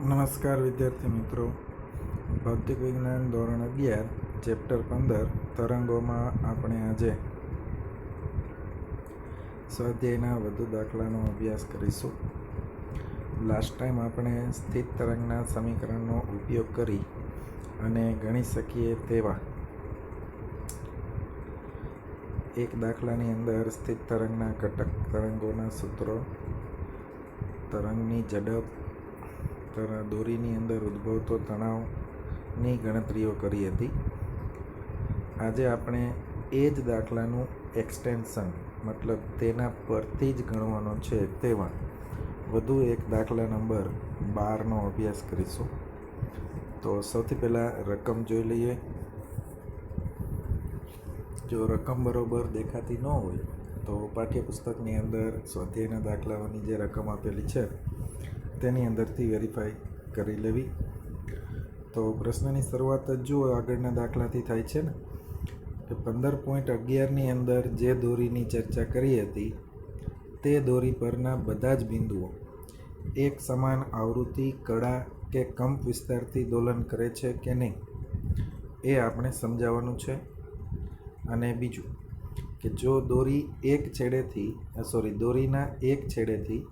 નમસ્કાર વિદ્યાર્થી મિત્રો, ભૌતિક વિજ્ઞાન ધોરણ 11 ચેપ્ટર 15 તરંગોમાં આપણે આજે સ્વાધ્યાયના વધુ દાખલાનો અભ્યાસ કરીશું. લાસ્ટ ટાઈમ આપણે સ્થિત તરંગના સમીકરણનો ઉપયોગ કરી અને ગણી શકીએ તેવા એક દાખલાની અંદર સ્થિત તરંગના ઘટક તરંગોના સૂત્રો, તરંગની ઝડપ, દોરીની અંદર ઉદ્ભવતો તણાવની ગણતરીઓ કરી હતી. આજે આપણે એ જ દાખલાનું એક્સટેન્શન, મતલબ તેના પરથી જ ગણવાનો છે તેવા વધુ એક દાખલા નંબર 12નો અભ્યાસ કરીશું. તો સૌથી પહેલાં રકમ જોઈ લઈએ. જો રકમ બરોબર દેખાતી ન હોય તો પાઠ્યપુસ્તકની અંદર સ્વાધ્યાયના દાખલાઓની જે રકમ આપેલી છે તેની અંદરથી વેરીફાઈ કરી લેવી. તો પ્રશ્નની શરૂઆત જ જુઓ, આગળના દાખલાથી થાય છે ને કે 15.11ની અંદર જે દોરીની ચર્ચા કરી હતી તે દોરી પરના બધા જ બિંદુઓ એક સમાન આવૃત્તિ, કડા કે કંપ વિસ્તારથી દોલન કરે છે કે નહીં એ આપણે સમજાવવાનું છે. અને બીજું કે જો દોરીના એક છેડેથી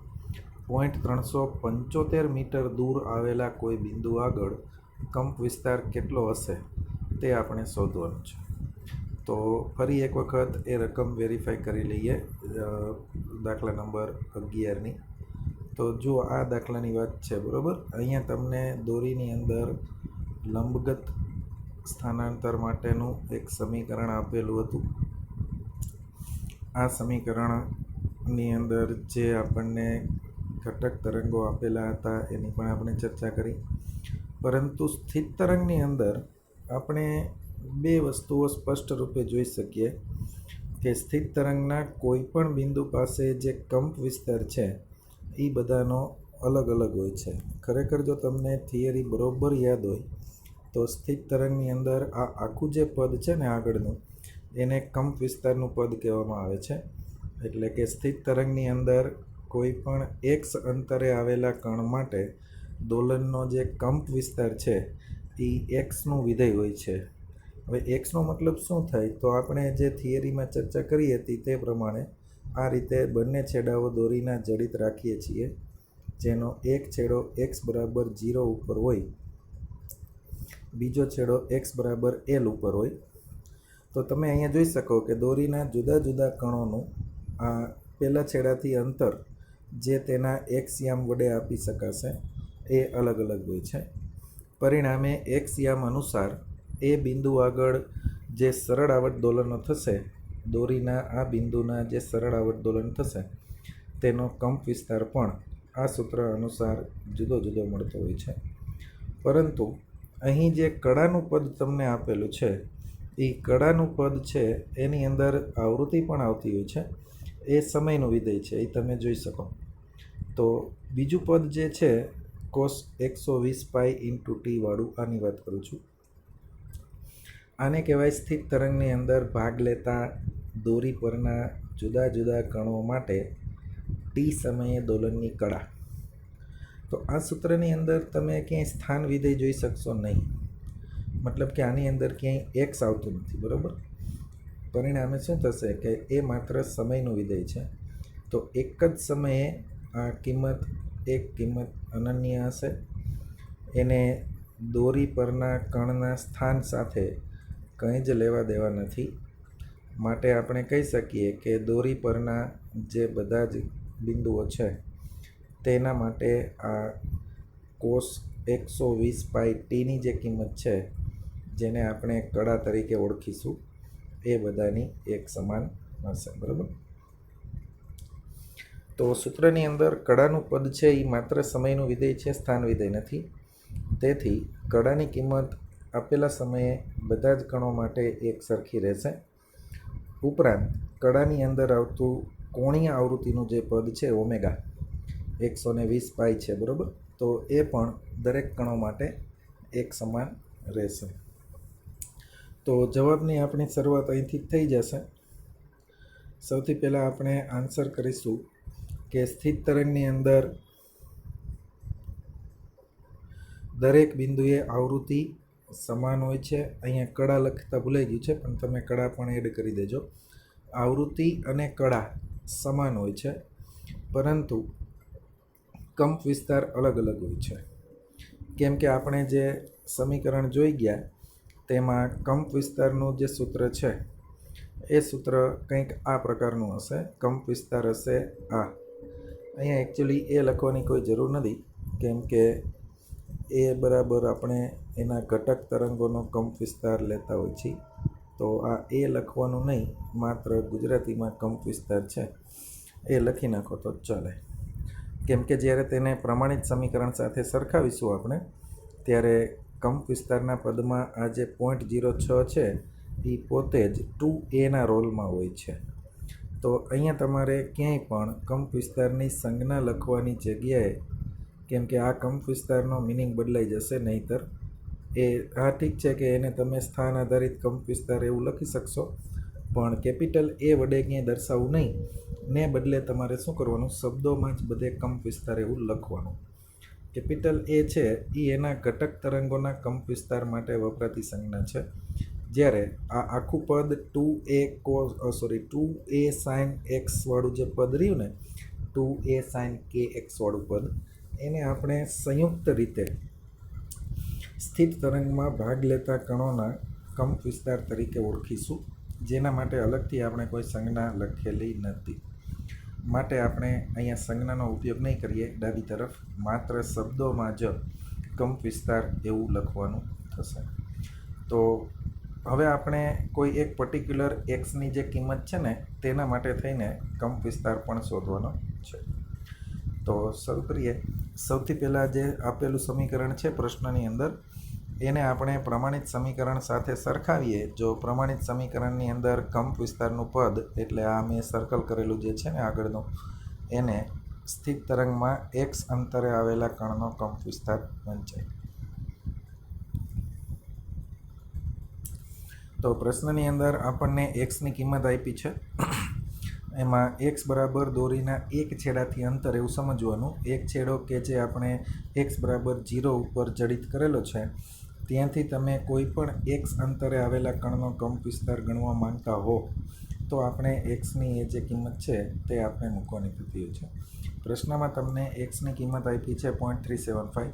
375 મીટર દૂર આવેલા કોઈ બિંદુ આગળ કંપ વિસ્તાર કેટલો હશે તે આપણે શોધવાનું છે. તો ફરી એક વખત એ રકમ વેરીફાઈ કરી લઈએ દાખલા નંબર 11ની. તો જો આ દાખલાની વાત છે, બરાબર. અહીંયા તમને દોરીની અંદર લંબગત સ્થાનાંતર માટેનું એક સમીકરણ આપેલું હતું. આ સમીકરણની અંદર જે આપણને ઘટક તરંગો આપેલા હતા એની પણ આપણે ચર્ચા કરી. પરંતુ સ્થિત તરંગની અંદર આપણે બે વસ્તુઓ સ્પષ્ટ રૂપે જોઈ શકીએ કે સ્થિત તરંગના કોઈ પણ બિંદુ પાસે જે કંપ વિસ્તાર છે એ બધાનો અલગ અલગ હોય છે. ખરેખર જો તમને થિયરી બરોબર યાદ હોય તો સ્થિત તરંગની અંદર આ આખું જે પદ છે ને આગળનું, એને કંપ વિસ્તારનું પદ કહેવામાં આવે છે. એટલે કે સ્થિત તરંગની અંદર કોઈ પણ x અંતરે આવેલા કણ માટે દોલનનો જે કંપ વિસ્તાર છે એ xનું વિધેય હોય છે. હવે xનો મતલબ શું થાય? તો આપણે જે થિયરીમાં ચર્ચા કરી હતી તે પ્રમાણે આ રીતે બંને છેડાઓ દોરીના જડિત રાખીએ છીએ, જેનો એક છેડો x બરાબર 0 ઉપર હોય, બીજો છેડો x બરાબર l ઉપર હોય. તો તમે અહીંયા જોઈ શકો કે દોરીના જુદા જુદા કણોનું આ પહેલા છેડાથી અંતર જે તેના x યામ વડે આપી શકાશે એ અલગ અલગ હોય છે. પરિણામે x યામ અનુસાર એ બિંદુ આગળ જે સરળ આવર્ત દોલનો થશે, દોરીના આ બિંદુના જે સરળ આવર્ત દોલન થશે તેનો કંપ વિસ્તાર પણ આ સૂત્ર અનુસાર જુદો જુદો મળતો હોય છે. પરંતુ અહીં જે કડાનું પદ તમને આપેલું છે એ કડાનું પદ છે એની અંદર આવૃત્તિ પણ આવતી હોય છે. એ સમયનું વિધેય છે, એ તમે જોઈ શકો. તો બીજું પદ જે છે cos 120π × t વાળું, આની વાત કરું છું. આને કહેવાય સ્થિત તરંગની અંદર ભાગ લેતા દોરી પરના જુદા જુદા કણો માટે t સમયે દોલનની કડા. તો આ સૂત્રની અંદર તમે ક્યાંય સ્થાન વિધેય જોઈ શકશો નહીં. મતલબ કે આની અંદર ક્યાંય x આવતું નથી, બરાબર. પરિણામે શું થશે કે એ માત્ર સમયનું વિધેય છે. તો એક જ સમયે આ કિંમત અનન્ય હશે. એને દોરી પરના કણના સ્થાન સાથે કંઈ જ લેવા દેવા નથી. માટે આપણે કહી શકીએ કે દોરી પરના જે બધા જ બિંદુઓ છે તેના માટે આ cos 120π tની જે કિંમત છે, જેને આપણે કડા તરીકે ઓળખીશું, એ બધાની એક સમાન હશે, બરાબર. તો સૂત્રની અંદર કડાનું પદ છે એ માત્ર સમયનું વિધેય છે, સ્થાન વિધેય નથી. તેથી કડાની કિંમત આપેલા સમયે બધા જ કણો માટે એક સરખી રહેશે. ઉપરાંત કડાની અંદર આવતું કોણીય આવૃત્તિનું જે પદ છે ઓમેગા 120π છે, બરાબર. તો એ પણ દરેક કણો માટે એક સમાન રહેશે. તો જવાબની આપણી શરૂઆત અહીંથી થઈ જશે. સૌથી પહેલાં આપણે આન્સર કરીશું કે સ્થિત તરંગની અંદર દરેક બિંદુએ આવૃત્તિ સમાન હોય છે. અહીંયા કડા લખતા ભૂલાઈ ગયું છે, પણ તમે કડા પણ એડ કરી દેજો. આવૃત્તિ અને કડા સમાન હોય છે, પરંતુ કંપ વિસ્તાર અલગ અલગ હોય છે. કેમ કે આપણે જે સમીકરણ જોઈ ગયા તેમાં કંપ વિસ્તારનું જે સૂત્ર છે એ સૂત્ર કંઈક આ પ્રકારનું હશે. કંપ વિસ્તાર હશે આ. અહીંયા એકચ્યુઅલી એ લખવાની કોઈ જરૂર નથી, કેમ કે એ બરાબર આપણે એના ઘટક તરંગોનો કંપ વિસ્તાર લેતા હોય છીએ. તો આ એ લખવાનું નહીં, માત્ર ગુજરાતીમાં કંપ વિસ્તાર છે એ લખી નાખો તો ચાલે. કેમ કે જ્યારે તેને પ્રમાણિત સમીકરણ સાથે સરખાવીશું આપણે, ત્યારે કંપ વિસ્તારના પદમાં આ જે 0.06 છે એ પોતે જ 2a રોલમાં હોય છે. તો અહીંયા તમારે ક્યાંય પણ કંપ વિસ્તારની સંજ્ઞા લખવાની જગ્યાએ, કેમ કે આ કંપ વિસ્તારનો મિનિંગ બદલાઈ જશે નહીંતર. હા ઠીક છે કે એને તમે સ્થાન આધારિત કંપ વિસ્તાર એવું લખી શકશો, પણ કેપિટલ એ વડે ક્યાંય દર્શાવવું નહીં, ને બદલે તમારે શું કરવાનું, શબ્દોમાં જ બધે કંપ વિસ્તાર એવું લખવાનું. કેપિટલ એ છે એ એના ઘટક તરંગોના કંપ વિસ્તાર માટે વપરાતી સંજ્ઞા છે. જ્યારે આ આખું પદ 2a sin x વાળું જે પદ રહ્યું ને, 2a sin kx વાળું પદ, એને આપણે સંયુક્ત રીતે સ્થિત તરંગમાં ભાગ લેતા કણોના કંપ વિસ્તાર તરીકે ઓળખીશું, જેના માટે અલગથી આપણે કોઈ સંજ્ઞા લખેલી નથી. માટે આપણે અહીંયા સંજ્ઞાનો ઉપયોગ નહીં કરીએ ડાબી તરફ, માત્ર શબ્દોમાં જ કંપ વિસ્તાર એવું લખવાનું થશે. તો હવે આપણે કોઈ એક પર્ટિક્યુલર એક્સની જે કિંમત છે ને તેના માટે થઈને કંપ વિસ્તાર પણ શોધવાનો છે. તો શરૂ કરીએ. સૌથી પહેલાં જે આપેલું સમીકરણ છે પ્રશ્નની અંદર, એને આપણે પ્રમાણિત સમીકરણ સાથે સરખાવીએ. જો પ્રમાણિત સમીકરણની અંદર કંપ વિસ્તારનું પદ, એટલે આ મેં સર્કલ કરેલું જે છે ને આગળનું, એને સ્થિત તરંગમાં x અંતરે આવેલા કણનો કંપ વિસ્તાર વંચાય. તો પ્રશ્નની અંદર આપણને એક્સની કિંમત આપી છે. એમાં એક્સ બરાબર દોરીના એક છેડાથી અંતર એવું સમજવાનું. એક છેડો કે જે આપણે એક્સ બરાબર 0 ઉપર જડિત કરેલો છે, ત્યાંથી તમે કોઈ પણ એક્સ અંતરે આવેલા કણનો કંપ વિસ્તાર ગણવા માંગતા હો તો આપણે એક્સની એ જે કિંમત છે તે આપણે મૂકવાની થતી હોય છે. પ્રશ્નમાં તમને એક્સની કિંમત આપી છે 0.375.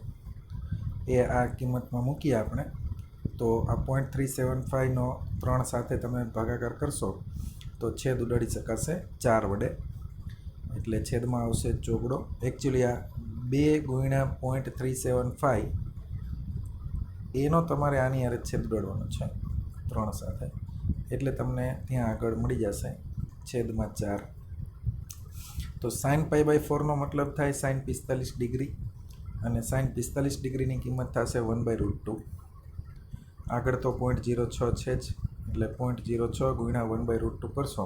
એ આ કિંમતમાં મૂકીએ આપણે. તો આ 0.375નો 3 સાથે તમે ભાગાકાર કરશો તો છેદ ઉડાડી શકાશે 4 વડે, એટલે છેદમાં આવશે ચોગડો. એકચ્યુઅલી આ 2 × 0.375 એનો તમારે આની હારે છેદ ઉડાડવાનો છે 3 સાથે, એટલે તમને ત્યાં આગળ મળી જશે છેદમાં 4. તો sin π/4 નો મતલબ થાય sin 45 ડિગ્રી, અને sin 45 ડિગ્રીની કિંમત થશે 1/√2. આગળ તો 0.06 છે જ, એટલે 0.06 × 1/√2 કરશો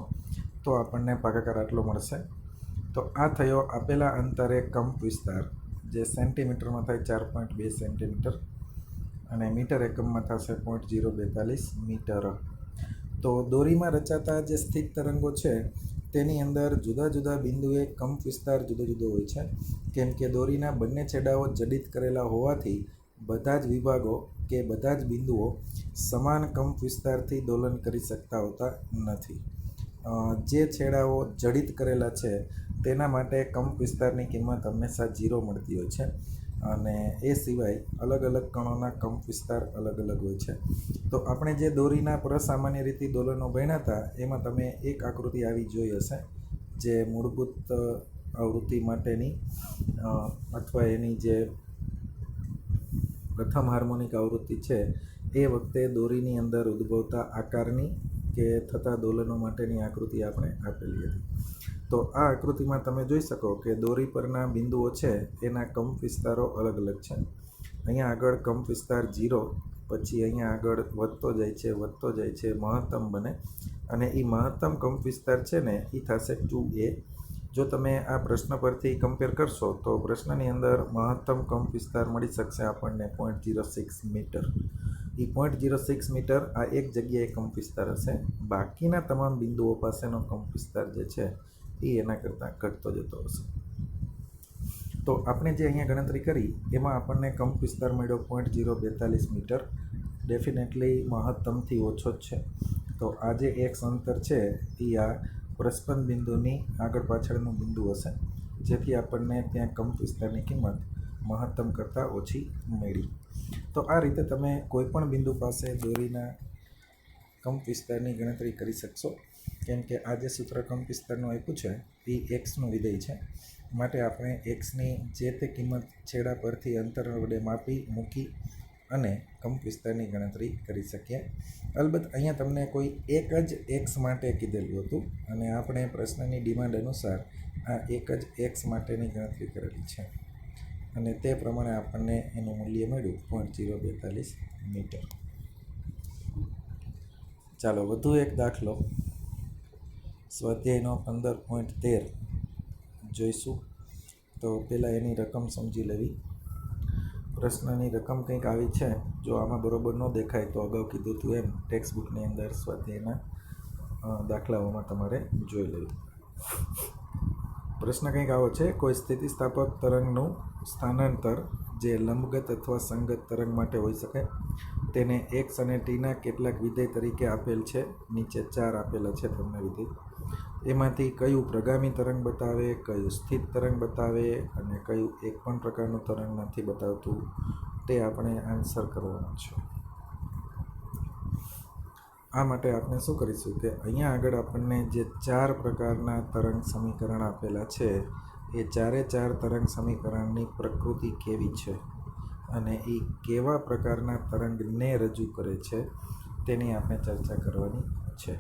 તો આપણને ભાગાકાર આટલો મળશે. તો આ થયો આપેલા અંતરે કંપ વિસ્તાર, જે સેન્ટીમીટરમાં થાય 4.2 સેન્ટીમીટર, અને મીટર એકમમાં થશે 0.042 મીટર. તો દોરીમાં રચાતા જે સ્થિત તરંગો છે તેની અંદર જુદા જુદા બિંદુએ કંપ વિસ્તાર જુદો જુદો હોય છે. કેમ કે દોરીના બંને છેડાઓ જડિત કરેલા હોવાથી બધા જ વિભાગો કે બધા જ બિંદુઓ સમાન કંપ વિસ્તારથી દોલન કરી શકતા હોતા નથી. જે છેડાઓ જડિત કરેલા છે તેના માટે કંપ વિસ્તારની કિંમત હંમેશા 0 મળતી હોય છે, અને એ સિવાય અલગ અલગ કણોના કંપ વિસ્તાર અલગ અલગ હોય છે. તો આપણે જે દોરીના પ્રસામાન્ય રીતે દોલનો ભણ્યા હતા એમાં તમે એક આકૃતિ આવી જોઈ હશે, જે મૂળભૂત આવૃત્તિ માટેની અથવા એની જે પ્રથમ હાર્મોનિક આવૃત્તિ છે એ વખતે દોરીની અંદર ઉદ્ભવતા આકારની કે થતા દોલનો માટેની આકૃતિ આપણે આપેલી હતી. તો આ આકૃતિમાં તમે જોઈ શકો કે દોરી પરના બિંદુઓ છે એના કંપ વિસ્તારો અલગ અલગ છે. અહીંયા આગળ કંપ વિસ્તાર 0, પછી અહીંયા આગળ વધતો જાય છે મહત્તમ બને, અને એ મહત્તમ કંપ વિસ્તાર છે ને એ થશે 2a. જો તમે આ પ્રશ્ન પરથી કમ્પેર કરશો તો પ્રશ્નની અંદર મહત્તમ કંપ વિસ્તાર મળી શકશે આપણને 0.06 મીટર. એ 0.06 મીટર આ એક જગ્યાએ કંપ વિસ્તાર હશે. બાકીના તમામ બિંદુઓ પાસેનો કંપ વિસ્તાર જે છે એ એના કરતાં ઘટતો જતો હશે. તો આપણે જે અહીંયા ગણતરી કરી એમાં આપણને કંપ વિસ્તાર મળ્યો 0.042 મીટર. ડેફિનેટલી મહત્તમથી ઓછો જ છે. તો આ જે એક્સ અંતર છે એ આ પ્રસ્પંદ બિંદુની આગળ પાછળનું બિંદુ હશે, જેથી આપણને ત્યાં કંપ વિસ્તારની કિંમત મહત્તમ કરતાં ઓછી મળી. તો આ રીતે તમે કોઈપણ બિંદુ પાસે દોરીના કંપ વિસ્તારની ગણતરી કરી શકશો, કેમ કે આ જે સૂત્ર કંપ વિસ્તારનું આપ્યું છે એ એક્સનું વિધેય છે. માટે આપણે એક્સની જે તે કિંમત છેડા પરથી અંતર વડે માપી મૂકી અને કંપ વિસ્તારની ગણતરી કરી શકીએ. અલબત્ત અહીંયા તમને કોઈ એક જ એક્સ માટે કીધેલું હતું અને આપણે પ્રશ્નની ડિમાન્ડ અનુસાર આ એક જ એક્સ માટેની ગણતરી કરેલી છે અને તે પ્રમાણે આપણને એનું મૂલ્ય મળ્યું 0.042 મીટર. ચાલો વધુ એક દાખલો સ્વાધ્યાયનો 15.13 જોઈશું. તો પહેલાં એની રકમ સમજી લેવી. પ્રશ્નની રકમ કંઈક આવી છે. જો આમાં બરોબર ન દેખાય તો અગાઉ કીધું હતું એમ ટેક્સ્ટ બુકની અંદર સ્વાધ્યાયના દાખલાઓમાં તમારે જોઈ લેવું. પ્રશ્ન કંઈક આવો છે: કોઈ સ્થિતિસ્થાપક તરંગનું સ્થાનાંતર જે લંબગત અથવા સંગત તરંગ માટે હોઈ શકે, તેને એક્સ અને ટીના કેટલાક વિધેય તરીકે આપેલ છે. નીચે 4 આપેલા છે તમને વિધેય. એમાંથી કયું પ્રગામી તરંગ બતાવે, કયું સ્થિત તરંગ બતાવે અને કયું એક પણ પ્રકારનું તરંગ નથી બતાવતું, તે આપણે આન્સર કરવાનો છે. આ માટે આપણે શું કરીશું કે અહીંયા આગળ આપણને જે 4 પ્રકારના તરંગ સમીકરણ આપેલા છે એ 4 તરંગ સમીકરણની પ્રકૃતિ કેવી છે અને એ કેવા પ્રકારના તરંગને રજૂ કરે છે તેની આપણે ચર્ચા કરવાની છે.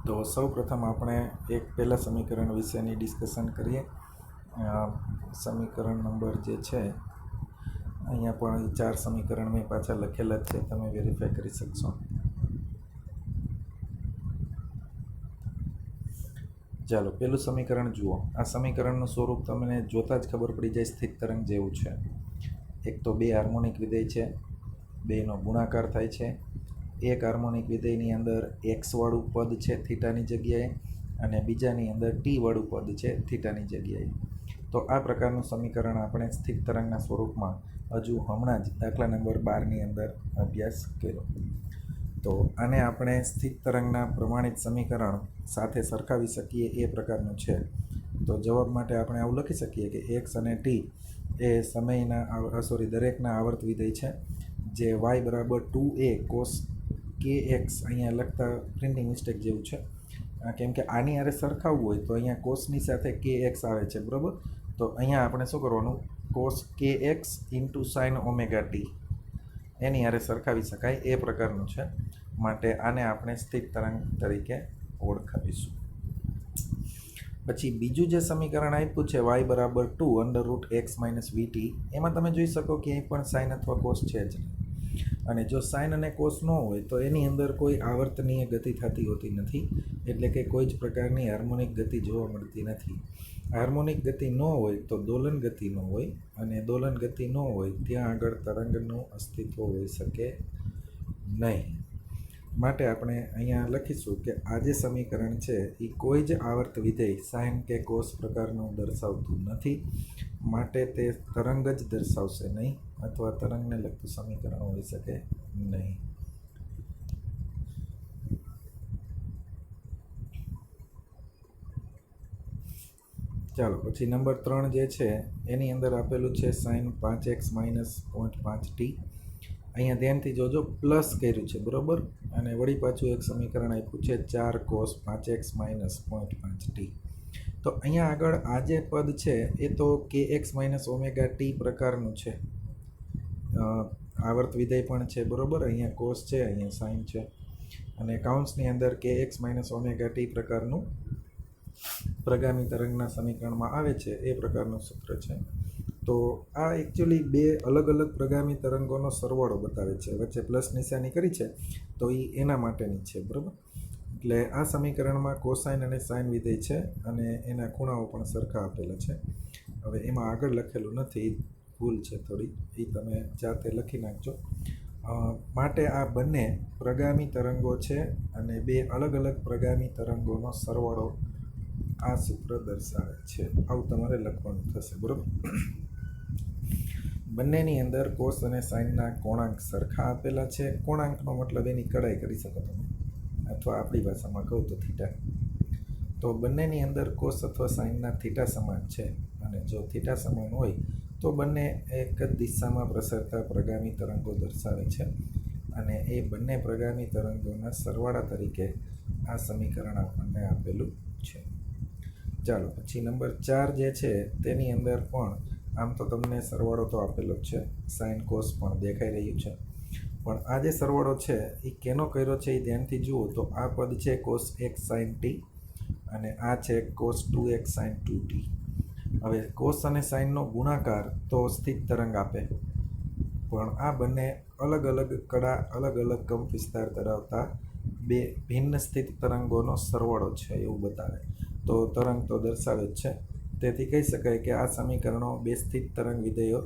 તો સૌ પ્રથમ આપણે એક પહેલાં સમીકરણ વિશેની ડિસ્કશન કરીએ. સમીકરણ નંબર જે છે અહીંયા પણ 4 સમીકરણ મેં પાછા લખેલા જ છે, તમે વેરીફાઈ કરી શકશો. ચાલો પહેલું સમીકરણ જુઓ. આ સમીકરણનું સ્વરૂપ તમને જોતાં જ ખબર પડી જાય સ્થિત તરંગ જેવું છે. એક તો 2 હાર્મોનિક વિધેય છે, 2નો ગુણાકાર થાય છે. એક હાર્મોનિક વિધેયની અંદર એક્સવાળું પદ છે થીટાની જગ્યાએ અને બીજાની અંદર ટીવાળું પદ છે થીટાની જગ્યાએ. તો આ પ્રકારનું સમીકરણ આપણે સ્થિત તરંગના સ્વરૂપમાં હજુ હમણાં જ દાખલા નંબર 12ની અંદર અભ્યાસ કર્યો. તો આને આપણે સ્થિત તરંગના પ્રમાણિત સમીકરણ સાથે સરખાવી શકીએ એ પ્રકારનું છે. તો જવાબ માટે આપણે આવું લખી શકીએ કે એક્સ અને ટી એ દરેકના આવર્ત વિધેય છે, જે y બરાબર 2a cos kx, અહીંયા લખતા પ્રિન્ટિંગ મિસ્ટેક જેવું છે, કેમ કે આની હારે સરખાવવું હોય તો અહીંયા કોસની સાથે kx આવે છે, બરાબર. તો અહીંયા આપણે શું કરવાનું, cos kx into sine omega t એની હારે સરખાવી શકાય એ પ્રકારનું છે. માટે આને આપણે સ્થિત તરંગ તરીકે ઓળખાવીશું. પછી બીજું જે સમીકરણ આપ્યું છે y બરાબર 2 √x - vt, એમાં તમે જોઈ શકો કે અહીં પણ સાઇન અથવા કોસ છે જ. અને જો સાઇન અને કોસ ન હોય તો એની અંદર કોઈ આવર્તનીય ગતિ થતી હોતી નથી, એટલે કે કોઈ જ પ્રકારની હાર્મોનિક ગતિ જોવા મળતી નથી. હાર્મોનિક ગતિ ન હોય તો દોલન ગતિ ન હોય, અને દોલન ગતિ ન હોય ત્યાં આગળ તરંગનું અસ્તિત્વ હોઈ શકે નહીં. માટે આપણે અહીંયા લખીશું કે આ જે સમીકરણ છે એ કોઈ જ આવર્ત વિધેય સાઇન કે કોસ પ્રકારનું દર્શાવતું નથી, માટે તે તરંગ જ દર્શાવશે નહીં અથવા તરંગને લગતું સમીકરણ હોઈ શકે નહીં. ચાલો પછી નંબર 3 જે છે એની અંદર આપેલું છે સાઇન 5x - 0.5t. અહીંયા ધ્યાનથી જોજો, પ્લસ કર્યું છે, બરાબર. અને વળી પાછું એક સમીકરણ આપ્યું છે 4 cos 5x - 0.5t. તો અહીંયા આગળ આ જે પદ છે એ તો kx - ઓમેગા ટી પ્રકારનું છે, આવર્ત વિધેય પણ છે, બરાબર. અહીંયા કોસ છે, અહીંયા સાઇન છે, અને કાઉન્સની અંદર kx - ઓમેગા ટી પ્રકારનું પ્રગામી તરંગના સમીકરણમાં આવે છે એ પ્રકારનું સૂત્ર છે. તો આ એકચ્યુઅલી 2 અલગ અલગ પ્રગામી તરંગોનો સરવાળો બતાવે છે. વચ્ચે પ્લસ નિશાની કરી છે તો એ એના માટેની છે, બરાબર. એટલે આ સમીકરણમાં કોસાઇન અને સાઇન વિધેય છે અને એના ખૂણાઓ પણ સરખા આપેલા છે. હવે એમાં આગળ લખેલું નથી, ભૂલ છે થોડી, એ તમે જાતે લખી નાખજો. માટે આ બંને પ્રગામી તરંગો છે અને 2 અલગ અલગ પ્રગામી તરંગોનો સરવાળો આ સૂત્ર દર્શાવે છે. આવું તમારે લખવાનું થશે, બરાબર. બંનેની અંદર કોસ અને સાઇનના કોણાંક સરખા આપેલા છે. કોણાંકનો મતલબ એની કડાઈ કરી શકો તમે, અથવા આપણી ભાષામાં કહું તો થીટા. તો બંનેની અંદર કોસ અથવા સાઇનના થીટા સમાન છે, અને જો થીટા સમાન હોય તો બંને એક જ દિશામાં પ્રસરતા પ્રગામી તરંગો દર્શાવે છે, અને એ બંને પ્રગામી તરંગોના સરવાળા તરીકે આ સમીકરણ આપણને આપેલું છે. ચાલો પછી નંબર 4 જે છે તેની અંદર પણ આમ તો તમને સરવાળો તો આપેલો જ છે, સાઇન કોસ પણ દેખાઈ રહ્યું છે, પણ આ જે સરવાળો છે એ કેનો કર્યો છે એ ધ્યાનથી જુઓ તો આ પદ છે cos x sin t, અને આ છે cos 2x sin 2t. હવે કોસ અને સાઇનનો ગુણાકાર તો સ્થિત તરંગ આપે, પણ આ બંને અલગ અલગ કડા, અલગ અલગ કંપ વિસ્તાર ધરાવતા બે ભિન્ન સ્થિત તરંગોનો સરવાળો છે એવું બતાવે. તો તરંગ તો દર્શાવે જ છે, તેથી કહી શકાય કે આ સમીકરણો બે સ્થિત તરંગ વિધેયો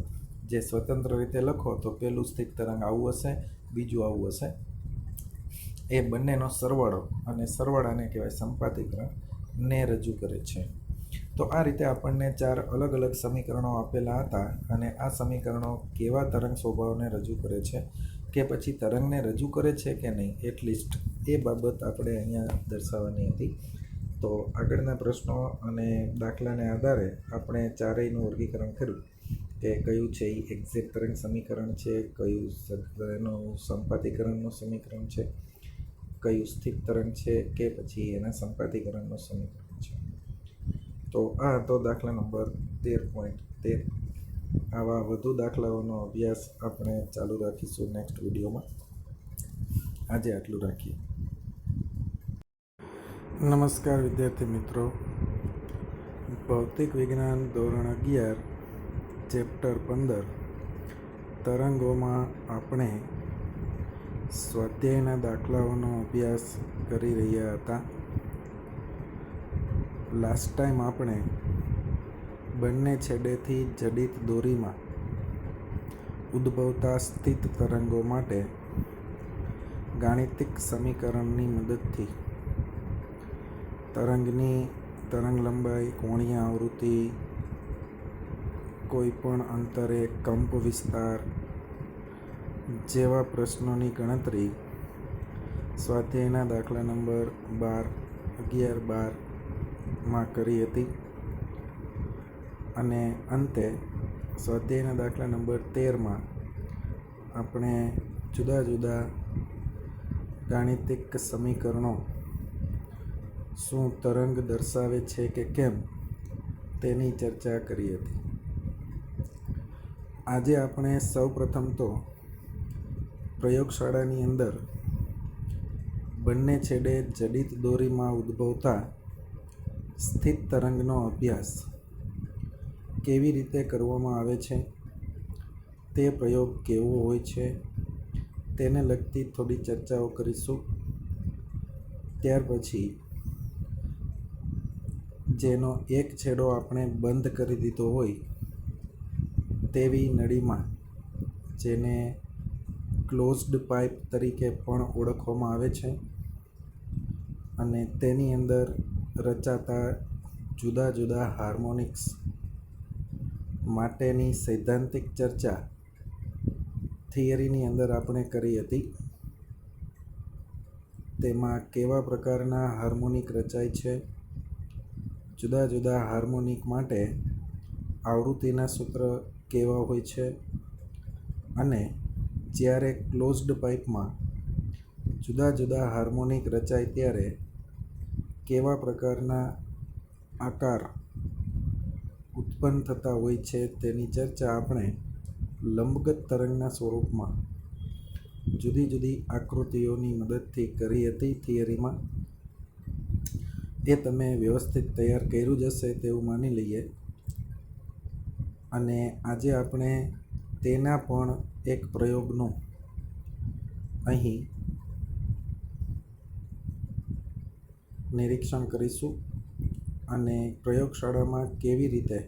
જે સ્વતંત્ર રીતે લખો તો પહેલું સ્થિત તરંગ આવું હશે, બીજું આવું હશે, એ બંનેનો સરવાળો, અને સરવાળાને કહેવાય સંપાતીકરણ, ને રજૂ કરે છે. તો આ રીતે આપણને 4 અલગ અલગ સમીકરણો આપેલા હતા, અને આ સમીકરણો કેવા તરંગ સ્વભાવને રજૂ કરે છે, કે પછી તરંગને રજૂ કરે છે કે નહીં, એટલીસ્ટ એ બાબત આપણે અહીંયા દર્શાવવાની હતી. તો આગળના પ્રશ્નો અને દાખલાને આધારે આપણે ચારેયનું વર્ગીકરણ કર્યું કે કયું છે એ એક્ઝેક્ટ તરંગ સમીકરણ છે, કયું એનું સંપાતીકરણનું સમીકરણ છે, કયું સ્થિત તરંગ છે, કે પછી એના સંપાતીકરણનું સમીકરણ છે. તો આ તો દાખલા નંબર 13.13. આવા વધુ દાખલાઓનો અભ્યાસ આપણે ચાલુ રાખીશું નેક્સ્ટ વિડીયોમાં. આજે આટલું રાખીએ. નમસ્કાર વિદ્યાર્થી મિત્રો. ભૌતિક વિજ્ઞાન ધોરણ 11 ચેપ્ટર 15 તરંગોમાં આપણે સ્વાધ્યાયના દાખલાઓનો અભ્યાસ કરી રહ્યા હતા. લાસ્ટ ટાઈમ આપણે બંને છેડેથી જડિત દોરીમાં ઉદ્ભવતા સ્થિત તરંગો માટે ગાણિતિક સમીકરણની મદદથી તરંગ લંબાઈ, કોણીય આવૃત્તિ, કોઈપણ અંતરે કંપ વિસ્તાર જેવા પ્રશ્નોની ગણતરી સ્વાધ્યાયના દાખલા નંબર 11-12માં કરી હતી, અને અંતે સ્વાધ્યાયના દાખલા નંબર 13માં આપણે જુદા જુદા ગાણિતિક સમીકરણો શું તરંગ દર્શાવે છે કે કેમ તેની ચર્ચા કરી હતી. આજે આપણે સૌપ્રથમ તો પ્રયોગશાળાની અંદર બંને છેડે જડિત દોરીમાં ઉદ્ભવતા સ્થિત તરંગનો અભ્યાસ કેવી રીતે કરવામાં આવે છે, તે પ્રયોગ કેવો હોય છે, તેને લગતી થોડી ચર્ચાઓ કરીશું. ત્યાર પછી જેનો એક છેડો આપણે બંધ કરી દીધો હોય તેવી નળીમાં, જેને ક્લોઝ્ડ પાઇપ તરીકે પણ ઓળખવામાં આવે છે, અને તેની અંદર રચાતા જુદા જુદા હાર્મોનિક્સ માટેની સૈદ્ધાંતિક ચર્ચા થિયરીની અંદર આપણે કરી હતી. તેમાં કેવા પ્રકારના હાર્મોનિક રચાય છે, જુદા જુદા હાર્મોનિક માટે આવૃત્તિના સૂત્ર કેવા હોય છે, અને જ્યારે ક્લોઝ્ડ પાઇપમાં જુદા જુદા હાર્મોનિક રચાય ત્યારે કેવા પ્રકારના આકાર ઉત્પન્ન થતા હોય છે, તેની ચર્ચા આપણે લંબગત તરંગના સ્વરૂપમાં જુદી જુદી આકૃતિઓની મદદથી કરી હતી થિયરીમાં. એ તમે વ્યવસ્થિત તૈયાર કર્યું જ હશે તેવું માની લઈએ, અને આજે આપણે તેના પણ એક પ્રયોગનું અહીં નિરીક્ષણ કરીશું, અને પ્રયોગશાળામાં કેવી રીતે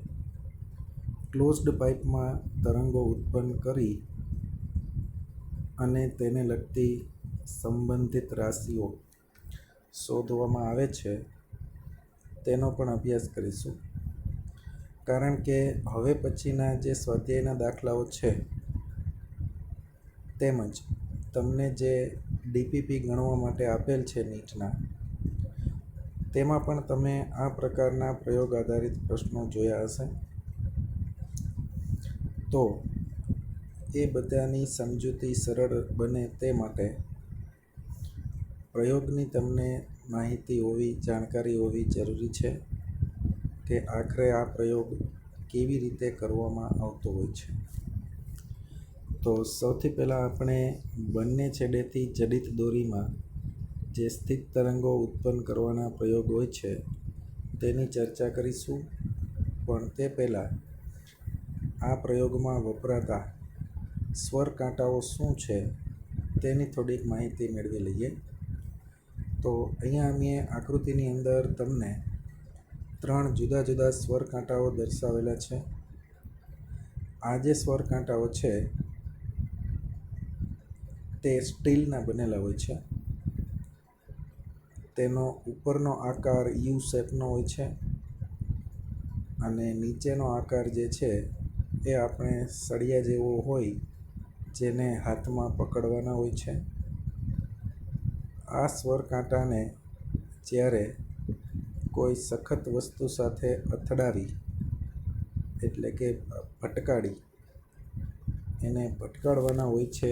ક્લોઝ્ડ પાઇપમાં તરંગો ઉત્પન્ન કરી અને તેને લગતી સંબંધિત રાશિઓ શોધવામાં આવે છે તેનો પણ અભ્યાસ કરીશું. કારણ કે હવે પછીના જે સ્વાધ્યાયના દાખલાઓ છે તેમજ તમને જે ડીપીપી ગણવા માટે આપેલ છે નીટના, તેમાં પણ તમે આ પ્રકારના પ્રયોગ આધારિત પ્રશ્નો જોયા હશે. તો એ બધાની સમજૂતી સરળ બને તે માટે પ્રયોગની તમને માહિતી હોવી, જાણકારી હોવી જરૂરી છે કે આખરે આ પ્રયોગ કેવી રીતે કરવામાં આવતો હોય છે. તો સૌથી પહેલાં આપણે બંને છેડેથી જડિત દોરીમાં જે સ્થિત તરંગો ઉત્પન્ન કરવાના પ્રયોગ હોય છે તેની ચર્ચા કરીશું. પણ તે પહેલાં આ પ્રયોગમાં વપરાતા સ્વર કાંટાઓ શું છે તેની થોડીક માહિતી મેળવી લઈએ. તો અહીંયા અમે આકૃતિની અંદર તમને 3 જુદા જુદા સ્વર કાંટાઓ દર્શાવેલા છે. આ જે સ્વર કાંટાઓ છે તે સ્ટીલના બનેલા હોય છે. તેનો ઉપરનો આકાર યુ શેપનો હોય છે અને નીચેનો આકાર જે છે એ આપણે સળિયા જેવો હોય જેને હાથમાં પકડવાના હોય છે. આ સ્વર કાંટાને જ્યારે કોઈ સખત વસ્તુ સાથે અથડાવી એટલે કે ભટકાડી એને ભટકાડવાના હોય છે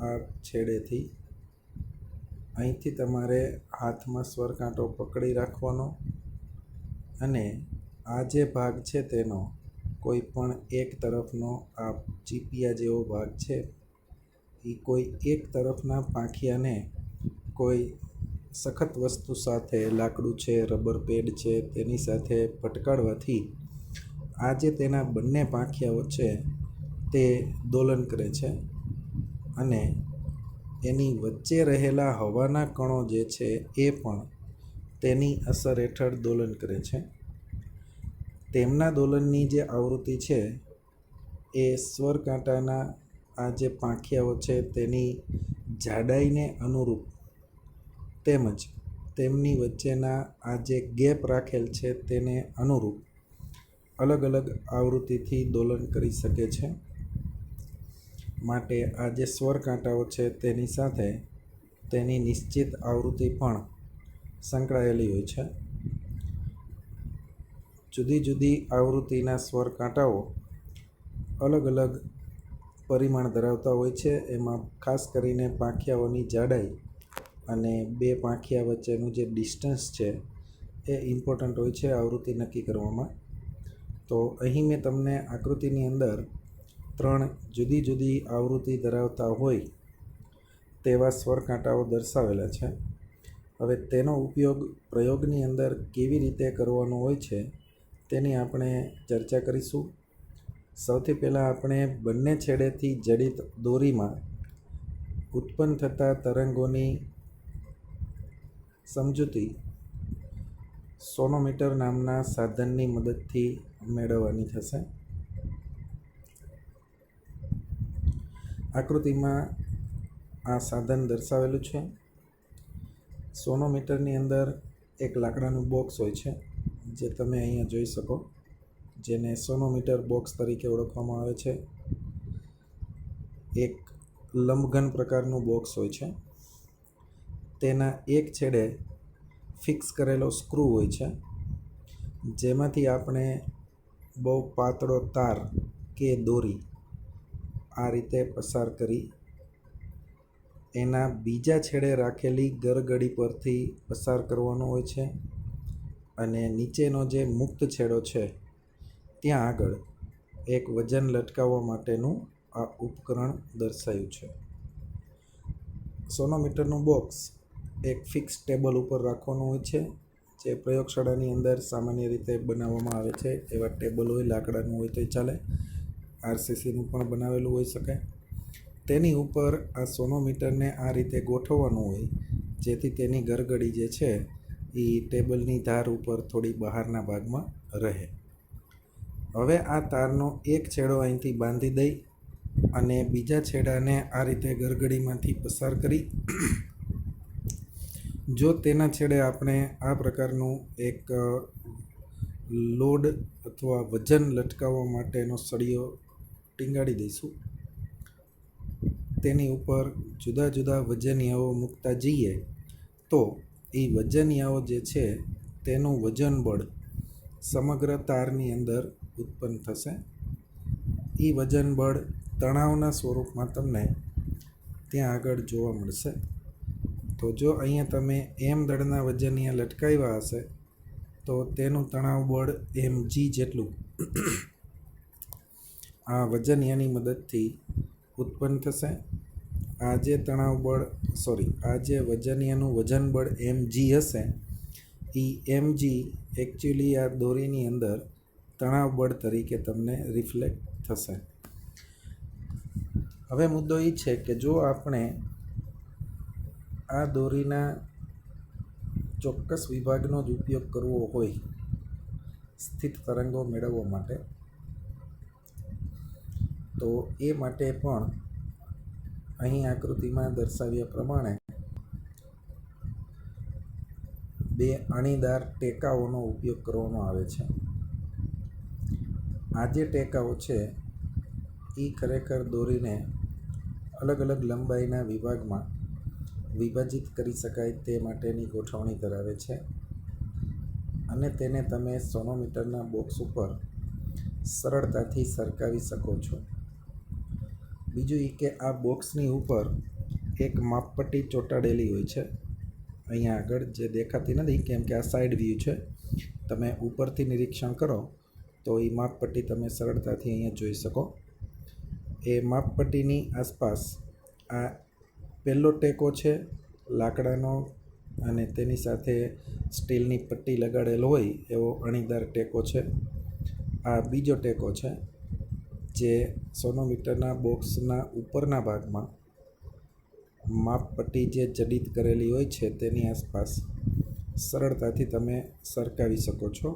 આ છેડેથી. અહીંથી તમારે હાથમાં સ્વર કાંટો પકડી રાખવાનો અને આ જે ભાગ છે તેનો કોઈ પણ એક તરફનો આ ચીપિયા જેવો ભાગ છે એ કોઈ એક તરફના પાંખિયાને કોઈ સખત વસ્તુ સાથે, લાકડું છે, રબર પેડ છે, તેની સાથે ભટકાડવાથી આ જે તેના બંને પાંખિયાઓ છે તે દોલન કરે છે અને એની વચ્ચે રહેલા હવાના કણો જે છે એ પણ તેની અસર હેઠળ દોલન કરે છે. તેમના દોલનની જે આવૃત્તિ છે એ સ્વર કાંટાના આ જે પાંખિયાઓ છે તેની જાડાઈને અનુરૂપ તેમજ તેમની વચ્ચેના આ જે ગેપ રાખેલ છે તેને અનુરૂપ અલગ અલગ આવૃત્તિથી દોલન કરી શકે છે. માટે આ જે સ્વર કાંટાઓ છે તેની સાથે તેની નિશ્ચિત આવૃત્તિ પણ સંકળાયેલી હોય છે. જુદી જુદી આવૃત્તિના સ્વર કાંટાઓ અલગ અલગ પરિમાણ ધરાવતા હોય છે. એમાં ખાસ કરીને પાંખિયાઓની જાડાઈ અને બે પાંખિયા વચ્ચેનું જે ડિસ્ટન્સ છે એ ઇમ્પોર્ટન્ટ હોય છે આવૃત્તિ નક્કી કરવામાં. તો અહીં મેં તમને આકૃતિની અંદર 3 જુદી જુદી આવૃત્તિ ધરાવતા હોય તેવા સ્વર કાંટાઓ દર્શાવેલા છે. હવે તેનો ઉપયોગ પ્રયોગની અંદર કેવી રીતે કરવાનો હોય છે તેની આપણે ચર્ચા કરીશું. સૌથી પહેલાં આપણે બંને છેડેથી જડિત દોરીમાં ઉત્પન્ન થતા તરંગોની સમજૂતી સોનોમીટર નામના સાધનની મદદથી મેળવવાની થશે. આકૃતિમાં આ સાધન દર્શાવેલું છે. સોનોમીટરની અંદર એક લાકડાનું બોક્સ હોય છે જે તમે અહીંયા જોઈ શકો, જેને સોનોમીટર બોક્સ તરીકે ઓળખવામાં આવે છે. એક લંબઘન પ્રકારનું બોક્સ હોય છે. તેના એક છેડે ફિક્સ કરેલો સ્ક્રૂ હોય છે જેમાંથી આપણે બહુ પાતળો તાર કે દોરી આ રીતે પસાર કરી એના બીજા છેડે રાખેલી ગરગડી પરથી પસાર કરવાનો હોય છે અને નીચેનો જે મુક્ત છેડો છે ત્યાં આગળ એક વજન લટકાવવા માટેનું આ ઉપકરણ દર્શાવ્યું છે. સોનોમીટરનું બોક્સ એક ફિક્સ ટેબલ ઉપર રાખવાનું હોય છે, જે પ્રયોગશાળાની અંદર સામાન્ય રીતે બનાવવામાં આવે છે. એવા ટેબલ હોય, લાકડાનું હોય તો ચાલે, આરસીસીનું પણ બનાવેલું હોઈ શકે. તેની ઉપર આ સોનોમીટરને આ રીતે ગોઠવવાનું હોય જેથી તેની ગરગડી જે છે એ ટેબલની ધાર ઉપર થોડી બહારના ભાગમાં રહે. હવે આ તારનો એક છેડો અહીંથી બાંધી દઈ અને બીજા છેડાને આ રીતે ગરગડીમાંથી પસાર કરી જો તેના છેડે આપણે આ પ્રકારનું એક લોડ અથવા વજન લટકાવવા માટેનો સળિયો ટીંગાડી દઈશું, તેની ઉપર જુદા જુદા વજનિયાઓ મૂકતા જઈએ તો એ વજનિયાઓ જે છે તેનું વજન બળ સમગ્ર તારની અંદર ઉત્પન્ન થશે. એ વજન બળ તણાવના સ્વરૂપમાં તમને ત્યાં આગળ જોવા મળશે. તો જો અહીંયા તમે એમ દળના વજનિયા લટકાવ્યા હશે તો તેનું તણાવ બળ mg જેટલું આ વજનિયાની મદદથી ઉત્પન્ન થશે. આ જે વજનિયાનું વજન બળ mg હશે એ mg એકચ્યુઅલી આ દોરીની અંદર તણાવ બળ તરીકે તમને રિફ્લેક્ટ થશે. હવે મુદ્દો એ છે કે જો આપણે આ દોરીના ચોક્કસ વિભાગનો જ ઉપયોગ કરવો હોય સ્થિત તરંગો મેળવવા માટે, તો એ માટે પણ અહીં આકૃતિમાં દર્શાવ્યા પ્રમાણે બે અણીદાર ટેકાઓનો ઉપયોગ કરવામાં આવે છે. આ જે ટેકાઓ છે એ ખરેખર દોરીને અલગ અલગ લંબાઈના વિભાગમાં વિભાજિત કરી શકાય તે માટેની ગોઠવણી ધરાવે છે અને તેને તમે સોનોમીટરના બોક્સ ઉપર સરળતાથી સરકાવી શકો છો. બીજું એ કે આ બોક્સની ઉપર એક માપપટ્ટી ચોંટાડેલી હોય છે. અહીંયા આગળ જે દેખાતી નથી કેમ કે આ સાઈડ વ્યૂ છે. તમે ઉપરથી નિરીક્ષણ કરો તો એ માપપટ્ટી તમે સરળતાથી અહીંયા જોઈ શકો. એ માપપટ્ટીની આસપાસ આ પહેલો ટેકો છે લાકડાનો અને તેની સાથે સ્ટીલની પટ્ટી લગાડેલો હોય એવો અણીદાર ટેકો છે. આ બીજો ટેકો છે જે સોનોમીટરના બોક્સના ઉપરના ભાગમાં માપપટ્ટી જે જડિત કરેલી હોય છે તેની આસપાસ સરળતાથી તમે સરકાવી શકો છો.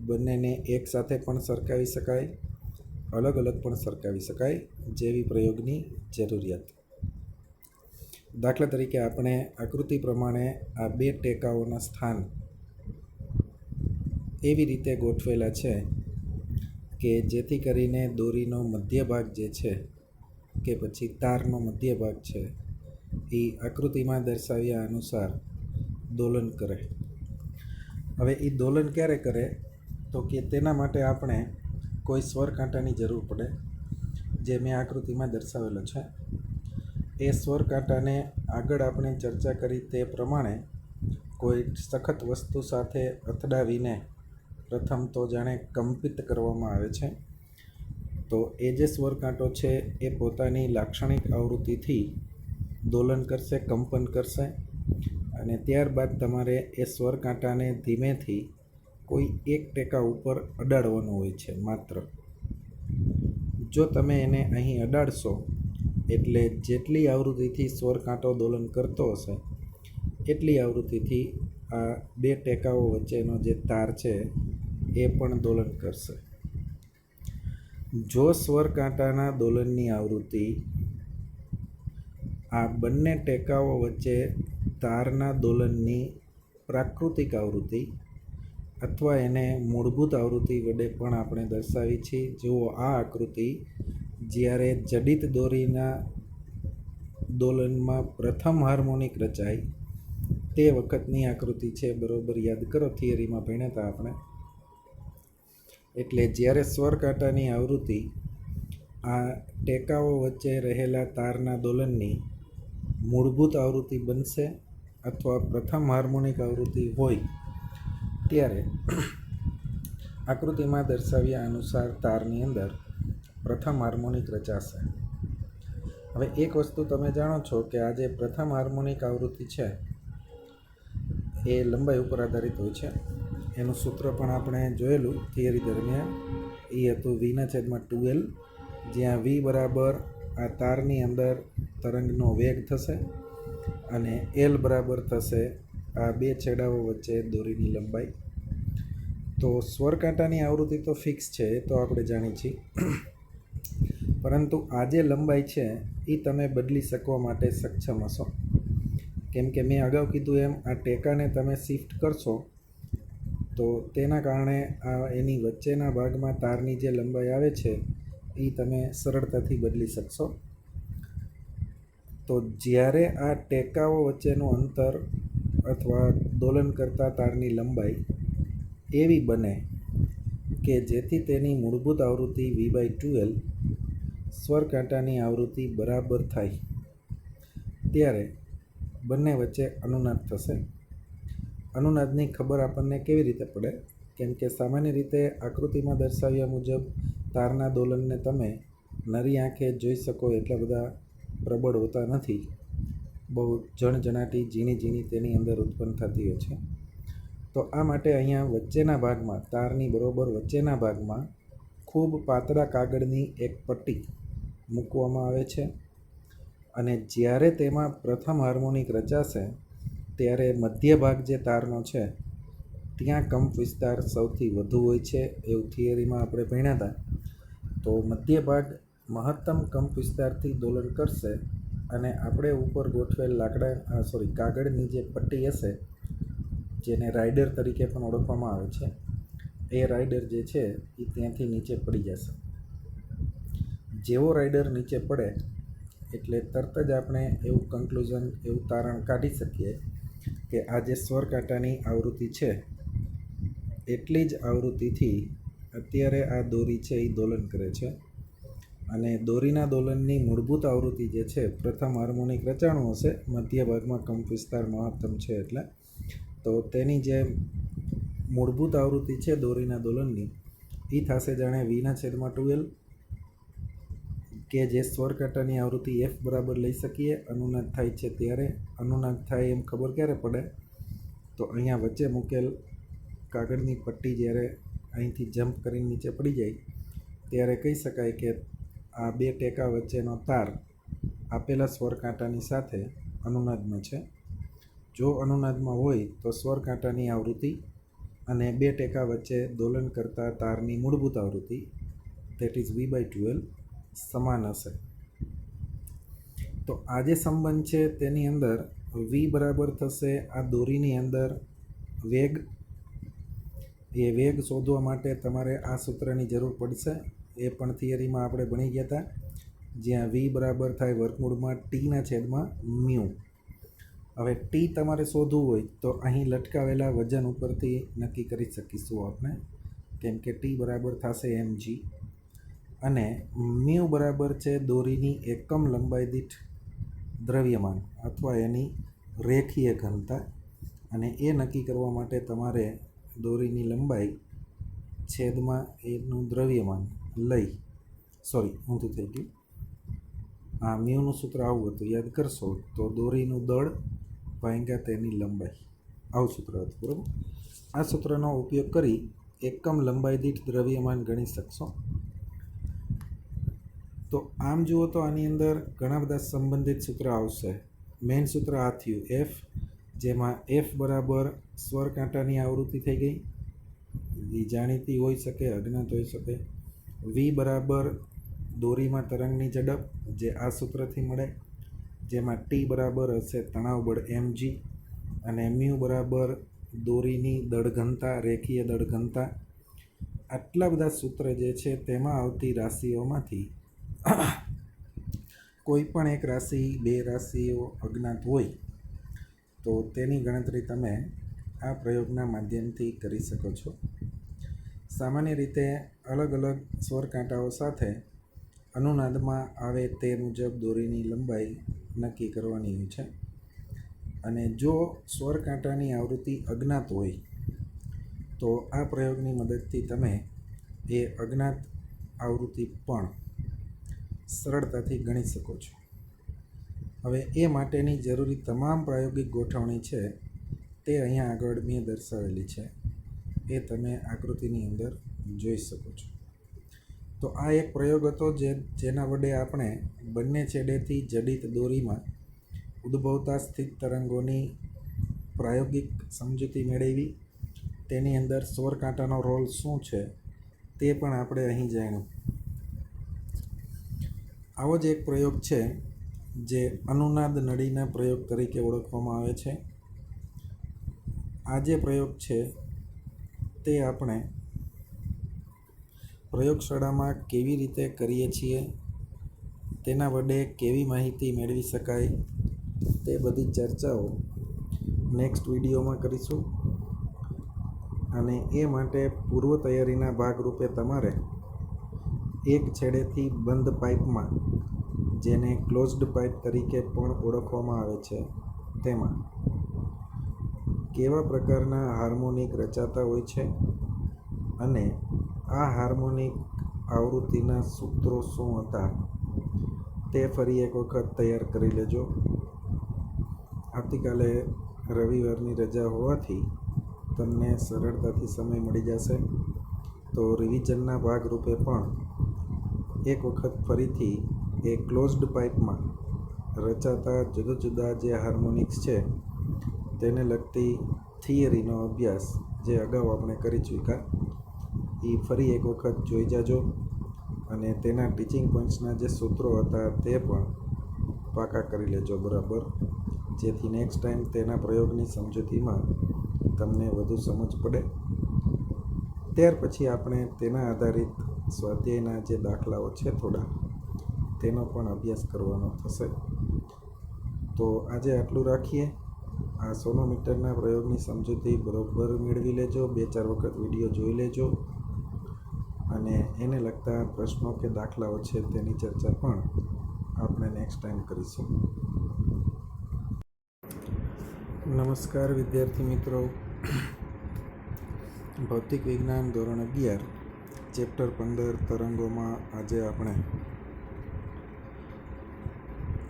બંનેને એકસાથે પણ સરકાવી શકાય, અલગ અલગ પણ સરકાવી શકાય જેવી પ્રયોગની જરૂરિયાત. દાખલા તરીકે આપણે આકૃતિ પ્રમાણે આ બે ટેકાઓના સ્થાન એવી રીતે ગોઠવેલા છે કે જેથી કરીને દોરીનો મધ્ય ભાગ જે છે કે પછી તારનો મધ્ય ભાગ છે એ આકૃતિમાં દર્શાવ્યા અનુસાર દોલન કરે. હવે એ દોલન ક્યારે કરે તો કે તેના માટે આપણે કોઈ સ્વર કાંટાની જરૂર પડે, જે મેં આકૃતિમાં દર્શાવેલો છે. એ સ્વર કાંટાને આગળ આપણે ચર્ચા કરી તે પ્રમાણે કોઈ સખત વસ્તુ સાથે અથડાવીને પ્રથમ તો જાણે કંપિત કરવામાં આવે છે. તો એ જે સ્વર કાંટો છે એ પોતાની લાક્ષણિક આવૃત્તિથી દોલન કરશે, કંપન કરશે અને ત્યારબાદ તમારે એ સ્વર કાંટાને ધીમેથી કોઈ એક ટેકા ઉપર અડાડવાનો હોય છે માત્ર. જો તમે એને અહીં અડાડશો એટલે જેટલી આવૃત્તિથી સ્વર કાંટો દોલન કરતો હશે એટલી આવૃત્તિથી આ બે ટેકાઓ વચ્ચેનો જે તાર છે એ પણ દોલન કરશે. જો સ્વર કાંટાના દોલનની આવૃત્તિ આ બંને ટેકાઓ વચ્ચે તારના દોલનની પ્રાકૃતિક આવૃત્તિ અથવા એને મૂળભૂત આવૃત્તિ વડે પણ આપણે દર્શાવી છે. જુઓ આ આકૃતિ જ્યારે જડિત દોરીના દોલનમાં પ્રથમ હાર્મોનિક રચાય તે વખતની આકૃતિ છે. બરોબર યાદ કરો, થિયરીમાં ભણ્યા હતા આપણે. એટલે જ્યારે સ્વર કાંટાની આવૃત્તિ આ ટેકાઓ વચ્ચે રહેલા તારના દોલનની મૂળભૂત આવૃત્તિ બનશે અથવા પ્રથમ હાર્મોનિક આવૃત્તિ હોય ત્યારે આકૃતિમાં દર્શાવ્યા અનુસાર તારની અંદર પ્રથમ હાર્મોનિક રચાશે. હવે એક વસ્તુ તમે જાણો છો કે આ જે પ્રથમ હાર્મોનિક આવૃત્તિ છે એ લંબાઈ ઉપર આધારિત હોય છે. એનું સૂત્ર પણ આપણે જોયેલું થિયરી દરમિયાન. એ હતું v/2L, જ્યાં v બરાબર આ તારની અંદર તરંગનો વેગ થશે અને L બરાબર થશે આ બે છેડાઓ વચ્ચે દોરીની લંબાઈ. તો સ્વર કાંટાની આવૃત્તિ તો ફિક્સ છે, એ તો આપણે જાણીએ છીએ, પરંતુ આ જે લંબાઈ છે એ તમે બદલી શકવા માટે સક્ષમ હશો. કેમ કે મેં અગાઉ કીધું એમ આ ટેકાને તમે શિફ્ટ કરશો તો તેના કારણે આ એની વચ્ચેના ભાગમાં તારની જે લંબાઈ આવે છે એ તમે સરળતાથી બદલી શકશો. તો જ્યારે આ ટેકાઓ વચ્ચેનું અંતર અથવા દોલન કરતા તારની લંબાઈ એવી બને કે જેથી તેની મૂળભૂત આવૃત્તિ V/2L સ્વરકાંટાની આવૃત્તિ બરાબર થાય, ત્યારે બંને વચ્ચે અનુનાદ થશે. અનુનાદની ખબર આપણને કેવી રીતે પડે? કેમ કે સામાન્ય રીતે આકૃતિમાં દર્શાવ્યા મુજબ તારના દોલનને તમે નરી આંખે જોઈ શકો એટલા બધા પ્રબળ હોતા નથી. બહુ જણજણાટી ઝીણી તેની અંદર ઉત્પન્ન થતી હોય છે. તો આ માટે અહીંયા વચ્ચેના ભાગમાં, તારની બરોબર વચ્ચેના ભાગમાં ખૂબ પાતળા કાગળની એક પટ્ટી મૂકવામાં આવે છે અને જ્યારે તેમાં પ્રથમ હાર્મોનિક રચાશે ત્યારે મધ્ય ભાગ જે તારનો છે ત્યાં કંપ વિસ્તાર સૌથી વધુ હોય છે એવું થિયરીમાં આપણે ભણ્યા હતા. તો મધ્ય ભાગ મહત્તમ કંપ વિસ્તારથી દોલન કરશે અને આપણે ઉપર ગોઠવેલ કાગળની જે પટ્ટી હશે, જેને રાઇડર તરીકે પણ ઓળખવામાં આવે છે, એ રાઇડર જે છે એ ત્યાંથી નીચે પડી જશે. જેવો રાઇડર નીચે પડે એટલે તરત જ આપણે એવું તારણ કાઢી શકીએ કે આ જે સ્વરકાંટાની આવૃત્તિ છે એટલી જ આવૃત્તિથી અત્યારે આ દોરી છે એ દોલન કરે છે. અને દોરીના દોલનની મૂળભૂત આવૃત્તિ જે છે, પ્રથમ હાર્મોનિક રચાણું હશે, મધ્ય ભાગમાં કંપ વિસ્તાર મહત્તમ છે એટલે, તો તેની જે મૂળભૂત આવૃત્તિ છે દોરીના દોલનની એ થશે જાણે V/2L, કે જે સ્વરકાંટાની આવૃત્તિ F બરાબર લઈ શકીએ. અનુનાદ થાય છે ત્યારે. અનુનાદ થાય એમ ખબર ક્યારે પડે? તો અહીંયા વચ્ચે મૂકેલ કાગળની પટ્ટી જ્યારે અહીંથી જમ્પ કરીને નીચે પડી જાય ત્યારે કહી શકાય કે આ બે ટેકા વચ્ચેનો તાર આપેલા સ્વરકાંટાની સાથે અનુનાદમાં છે. જો અનુનાદમાં હોય તો સ્વરકાંટાની આવૃત્તિ અને બે ટેકા વચ્ચે દોલન કરતા તારની મૂળભૂત આવૃત્તિ ધેટ ઇઝ V/2L સમાન હશે. તો આ જે સંબંધ છે તેની અંદર V બરાબર થશે આ દોરીની અંદર વેગ. એ વેગ શોધવા માટે તમારે આ સૂત્રની જરૂર પડશે. એ પણ થિયરીમાં આપણે ભણી ગયા હતા, જ્યાં V બરાબર થાય વર્ગમૂળમાં T/μ. હવે T તમારે શોધવું હોય તો અહીં લટકાવેલા વજન ઉપરથી નક્કી કરી શકીશું આપણે, કેમ કે T બરાબર થશે mg અને μ બરાબર છે દોરીની એકમ લંબાઈ દીઠ દ્રવ્યમાન અથવા એની રેખીય ઘનતા. અને એ નક્કી કરવા માટે તમારે દોરીની લંબાઈ છેદમાં એનું દ્રવ્યમાન ઊંધું થઈ ગયું. આ મ્યુનું સૂત્ર આવું હતું, યાદ કરશો તો દોરીનું દળ ભાગ્યા તેની લંબાઈ, આવું સૂત્ર હતું, બરાબર. આ સૂત્રનો ઉપયોગ કરી એકમ લંબાઈ દીઠ દ્રવ્યમાન ગણી શકશો. તો આમ જુઓ તો આની અંદર ઘણા બધા સંબંધિત સૂત્ર આવશે. મેઇન સૂત્ર આ થયું F, જેમાં F બરાબર સ્વરકાંટાની આવૃત્તિ થઈ ગઈ, એ જાણીતી હોઈ શકે, અજ્ઞાત હોઈ શકે. V બરાબર દોરીમાં તરંગની ઝડપ, જે આ સૂત્રથી મળે, જેમાં T બરાબર હશે તણાવ બળ mg અને μ બરાબર દોરીની દળ ઘનતા, રેખીય દળ ઘનતા. આટલા બધા સૂત્ર જે છે તેમાં આવતી રાશિઓમાંથી કોઈ પણ એક રાશિ, બે રાશિઓ અજ્ઞાત હોય તો તેની ગણતરી તમે આ પ્રયોગના માધ્યમથી કરી શકો છો. સામાન્ય રીતે અલગ અલગ સ્વરકાંટાઓ સાથે અનુનાદમાં આવે તે મુજબ દોરીની લંબાઈ નક્કી કરવાની હોય છે. અને જો સ્વરકાંટાની આવૃત્તિ અજ્ઞાત હોય તો આ પ્રયોગની મદદથી તમે એ અજ્ઞાત આવૃત્તિ પણ સરળતાથી ગણી શકો છો. હવે એ માટેની જરૂરી તમામ પ્રાયોગિક ગોઠવણી છે તે અહીંયા આગળ મેં દર્શાવેલી છે, એ તમે આકૃતિની અંદર જોઈ શકો છો. તો આ એક પ્રયોગ હતો જેના વડે આપણે બંને છેડેથી જડિત દોરીમાં ઉદ્ભવતા સ્થિત તરંગોની પ્રાયોગિક સમજૂતી મેળવી. તેની અંદર સ્વરકાંટાનો રોલ શું છે તે પણ આપણે અહીં જાણ્યું. આવો જ એક પ્રયોગ છે જે અનુનાદ નળીના પ્રયોગ તરીકે ઓળખવામાં આવે છે. આ જે પ્રયોગ છે તે આપણે પ્રયોગશાળામાં કેવી રીતે કરીએ છીએ, તેના વડે કેવી માહિતી મેળવી શકાય, તે બધી ચર્ચાઓ નેક્સ્ટ વિડીયોમાં કરીશું. અને એ માટે પૂર્વ તૈયારીના ભાગરૂપે તમારે એક છેડેથી બંધ પાઇપમાં, જેને ક્લોઝ્ડ પાઇપ તરીકે પણ ઓળખવામાં આવે છે, તેમાં કેવા પ્રકારના હાર્મોનિક રચાતા હોય છે અને આ હાર્મોનિક આવૃત્તિના સૂત્રો શું હતા તે ફરી એક વખત તૈયાર કરી લેજો. આવતીકાલે રવિવારની રજા હોવાથી તમને સરળતાથી સમય મળી જશે. તો રિવિઝનના ભાગરૂપે પણ એક વખત ફરીથી એ ક્લોઝ્ડ પાઇપમાં રચાતા જુદા જુદા જે હાર્મોનિક્સ છે તેને લગતી થિયરીનો અભ્યાસ જે અગાઉ આપણે કરી ચૂક્યા એ ફરી એક વખત જોઈ જાજો. અને તેના ટીચિંગ પોઈન્ટ્સના જે સૂત્રો હતા તે પણ પાકા કરી લેજો બરાબર, જેથી નેક્સ્ટ ટાઈમ તેના પ્રયોગની સમજૂતીમાં તમને વધુ સમજ પડે. ત્યાર પછી આપણે તેના આધારિત સ્વાધ્યાયના જે દાખલાઓ છે થોડા, તેનો પણ અભ્યાસ કરવાનો થશે. તો આજે આટલું રાખીએ. આ સોનોમીટરના પ્રયોગની સમજૂતી બરોબર મેળવી લેજો, 2-4 વખત વિડીયો જોઈ લેજો અને એને લગતા પ્રશ્નો કે દાખલાઓ છે તેની ચર્ચા પણ આપણે નેક્સ્ટ ટાઈમ કરીશું. નમસ્કાર વિદ્યાર્થી મિત્રો. ભૌતિક વિજ્ઞાન ધોરણ 11 ચેપ્ટર 15 તરંગોમાં આજે આપણે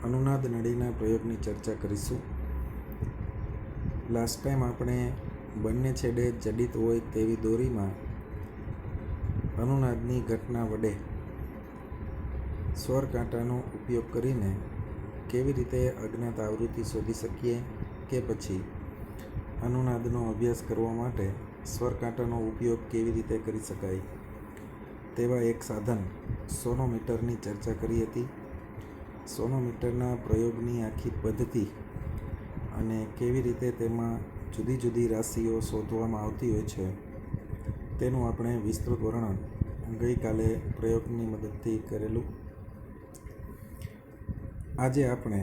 અનુનાદ નળીના પ્રયોગની ચર્ચા કરીશું. લાસ્ટ ટાઈમ આપણે બંને છેડે જડિત હોય તેવી દોરીમાં અનુનાદની ઘટના વડે સ્વર કાંટાનો ઉપયોગ કરીને કેવી રીતે અજ્ઞાત આવૃત્તિ શોધી શકીએ, કે પછી અનુનાદનો અભ્યાસ કરવા માટે સ્વર કાંટાનો ઉપયોગ કેવી રીતે કરી શકાય તેવા એક સાધન સોનોમીટરની ચર્ચા કરી હતી. સોનોમીટરના પ્રયોગની આખી પદ્ધતિ અને કેવી રીતે તેમાં જુદી જુદી રાશિઓ શોધવામાં આવતી હોય છે તેનું આપણે વિસ્તૃત વર્ણન ગઈકાલે પ્રયોગની મદદથી કરેલું. આજે આપણે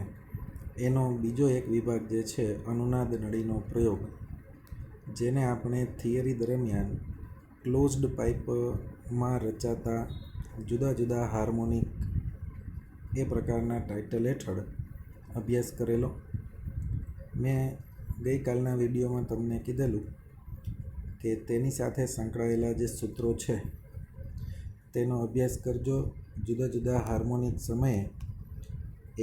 એનો બીજો એક વિભાગ જે છે અનુનાદ નળીનો પ્રયોગ, જેને આપણે થિયરી દરમિયાન ક્લોઝ્ડ પાઇપમાં રચાતા જુદા જુદા હાર્મોનિક એ પ્રકારના ટાઇટલ હેઠળ અભ્યાસ કરેલો. મેં ગઈકાલના વિડીયોમાં તમને કીધેલું કે તેની સાથે સંકળાયેલા જે સૂત્રો છે તેનો અભ્યાસ કરજો. જુદા જુદા હાર્મોનિક સમયે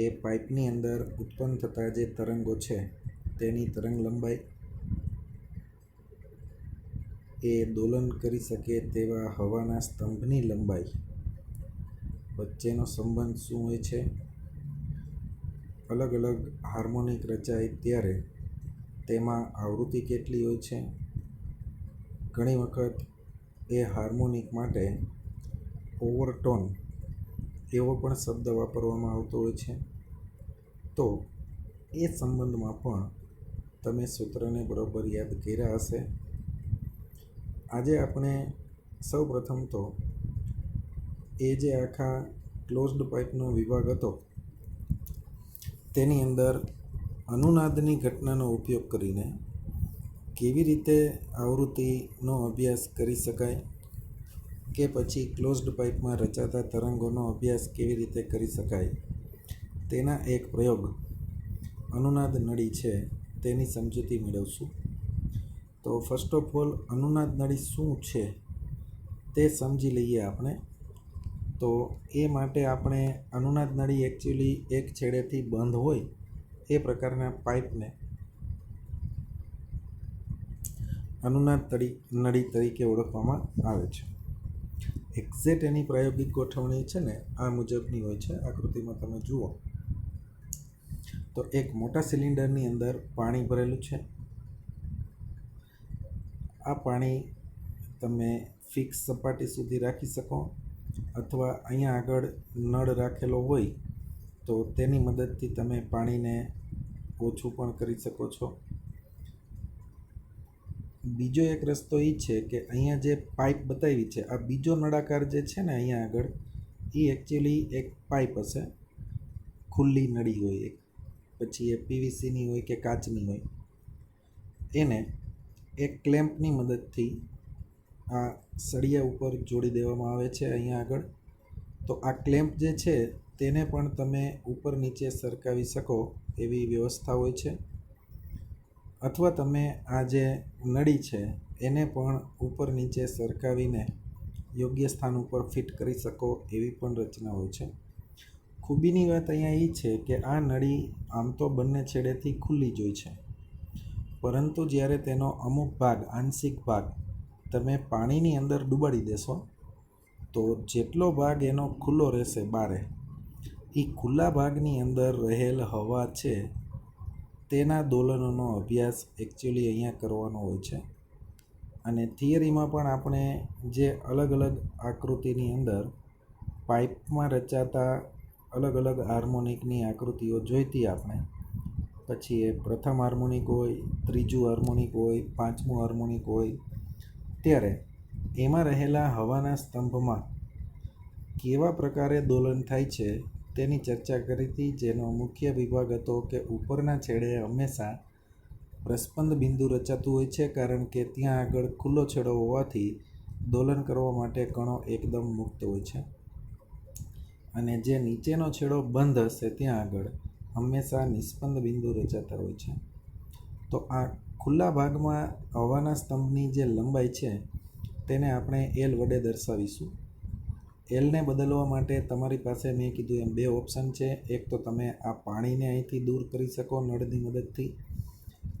એ પાઇપની અંદર ઉત્પન્ન થતા જે તરંગો છે તેની તરંગ લંબાઈ, એ દોલન કરી શકે તેવા હવાના સ્તંભની લંબાઈ વચ્ચેનો સંબંધ શું હોય છે, અલગ અલગ હાર્મોનિક રચાય ત્યારે તેમાં આવૃત્તિ કેટલી હોય છે. ઘણી વખત એ હાર્મોનિક માટે ઓવરટોન એવો પણ શબ્દ વાપરવામાં આવતો હોય છે. તો એ સંબંધમાં પણ તમે સૂત્રને બરોબર યાદ કર્યા હશે. આજે આપણે સૌ પ્રથમ તો એ જે આખા ક્લોઝ્ડ પાઇપનો વિભાગ હતો તેની અંદર અનુનાદની ઘટનાનો ઉપયોગ કરીને કેવી રીતે આવૃત્તિનો અભ્યાસ કરી શકાય, કે પછી ક્લોઝ્ડ પાઇપમાં રચાતા તરંગોનો અભ્યાસ કેવી રીતે કરી શકાય તેના એક પ્રયોગ અનુનાદ નળી છે તેની સમજૂતી મેળવશું. તો ફર્સ્ટ ઓફ ઓલ અનુનાદ નળી શું છે તે સમજી લઈએ આપણે. તો એ માટે આપણે અનુનાદ નળી એકચ્યુઅલી એક છેડેથી બંધ હોય એ પ્રકારના પાઇપને અનુનાદ નળી તરીકે ઓળખવામાં આવે છે. એક્ઝેક્ટ એની પ્રાયોગિક ગોઠવણી છે ને આ મુજબની હોય છે. આકૃતિમાં તમે જુઓ તો એક મોટા સિલિન્ડરની અંદર પાણી ભરેલું છે. આ પાણી તમે ફિક્સ સપાટી સુધી રાખી શકો, અથવા અહીંયા આગળ નળ રાખેલો હોય તો તેની મદદથી તમે પાણીને ઓછું પણ કરી શકો છો. બીજો એક રસ્તો એ છે કે અહીંયા જે પાઇપ બતાવી છે, આ બીજો નળાકાર જે છે ને અહીંયા આગળ, એ એકચ્યુઅલી એક પાઇપ હશે, ખુલ્લી નળી હોય એક, પછી એ પીવીસીની હોય કે કાચની હોય. એને એક ક્લેમ્પની મદદથી આ સળિયા ઉપર જોડી દેવામાં આવે છે અહીંયા આગળ. તો આ ક્લેમ્પ જે છે તેને પણ તમે ઉપર નીચે સરકાવી શકો એવી વ્યવસ્થા હોય છે, અથવા તમે આ જે નળી છે એને પણ ઉપર નીચે સરકાવીને યોગ્ય સ્થાન ઉપર ફિટ કરી શકો એવી પણ રચના હોય છે. ખૂબીની વાત અહીંયા એ છે કે આ નળી આમ તો બંને છેડેથી ખુલ્લી જ હોય છે, પરંતુ જ્યારે તેનો અમુક ભાગ, આંશિક ભાગ તમે પાણીની અંદર ડૂબાડી દેશો તો જેટલો ભાગ એનો ખુલ્લો રહેશે બારે, એ ખુલ્લા ભાગની અંદર રહેલ હવા છે તેના દોલનોનો અભ્યાસ એકચ્યુઅલી અહીંયા કરવાનો હોય છે. અને થિયરીમાં પણ આપણે જે અલગ અલગ આકૃતિની અંદર પાઇપમાં રચાતા અલગ અલગ હાર્મોનિકની આકૃતિઓ જોઈતી આપણે, પછી એ પ્રથમ હાર્મોનિક હોય, ત્રીજું હાર્મોનિક હોય, પાંચમું હાર્મોનિક હોય, ત્યારે એમાં રહેલા હવાના સ્તંભમાં કેવા પ્રકારે દોલન થાય છે તેની ચર્ચા કરી હતી, જેનો મુખ્ય વિભાગ હતો કે ઉપરના છેડે હંમેશા પ્રસ્પંદ બિંદુ રચાતું હોય છે, કારણ કે ત્યાં આગળ ખુલ્લો છેડો હોવાથી દોલન કરવા માટે કણો એકદમ મુક્ત હોય છે. અને જે નીચેનો છેડો બંધ હશે ત્યાં આગળ હંમેશા નિસ્પંદ બિંદુ રચાતા હોય છે. તો આ ખુલ્લા ભાગમાં હવાના સ્તંભની જે લંબાઈ છે તેને આપણે એલ વડે દર્શાવીશું. એલને બદલવા માટે તમારી પાસે મેં કીધું એમ બે ઓપ્શન છે. એક તો તમે આ પાણીને અહીંથી દૂર કરી શકો નળની મદદથી,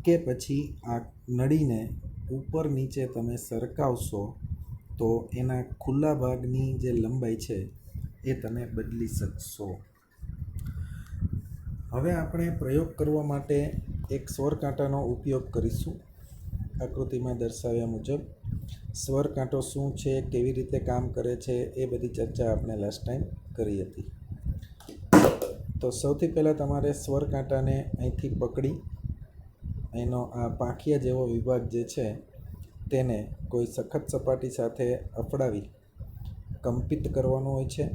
કે પછી આ નળીને ઉપર નીચે તમે સરકાવશો તો એના ખુલ્લા ભાગની જે લંબાઈ છે એ તમે બદલી શકશો. હવે આપણે પ્રયોગ કરવા માટે એક સ્વર કાંટાનો ઉપયોગ કરીશું. આકૃતિમાં દર્શાવ્યા મુજબ સ્વર કાંટો શું છે, કેવી રીતે કામ કરે છે, એ બધી ચર્ચા આપણે લાસ્ટ ટાઈમ કરી હતી. તો સૌથી પહેલાં તમારે સ્વર કાંટાને અહીંથી પકડી એનો આ પાંખિયા જેવો વિભાગ જે છે તેને કોઈ સખત સપાટી સાથે અફડાવી કંપિત કરવાનો હોય છે.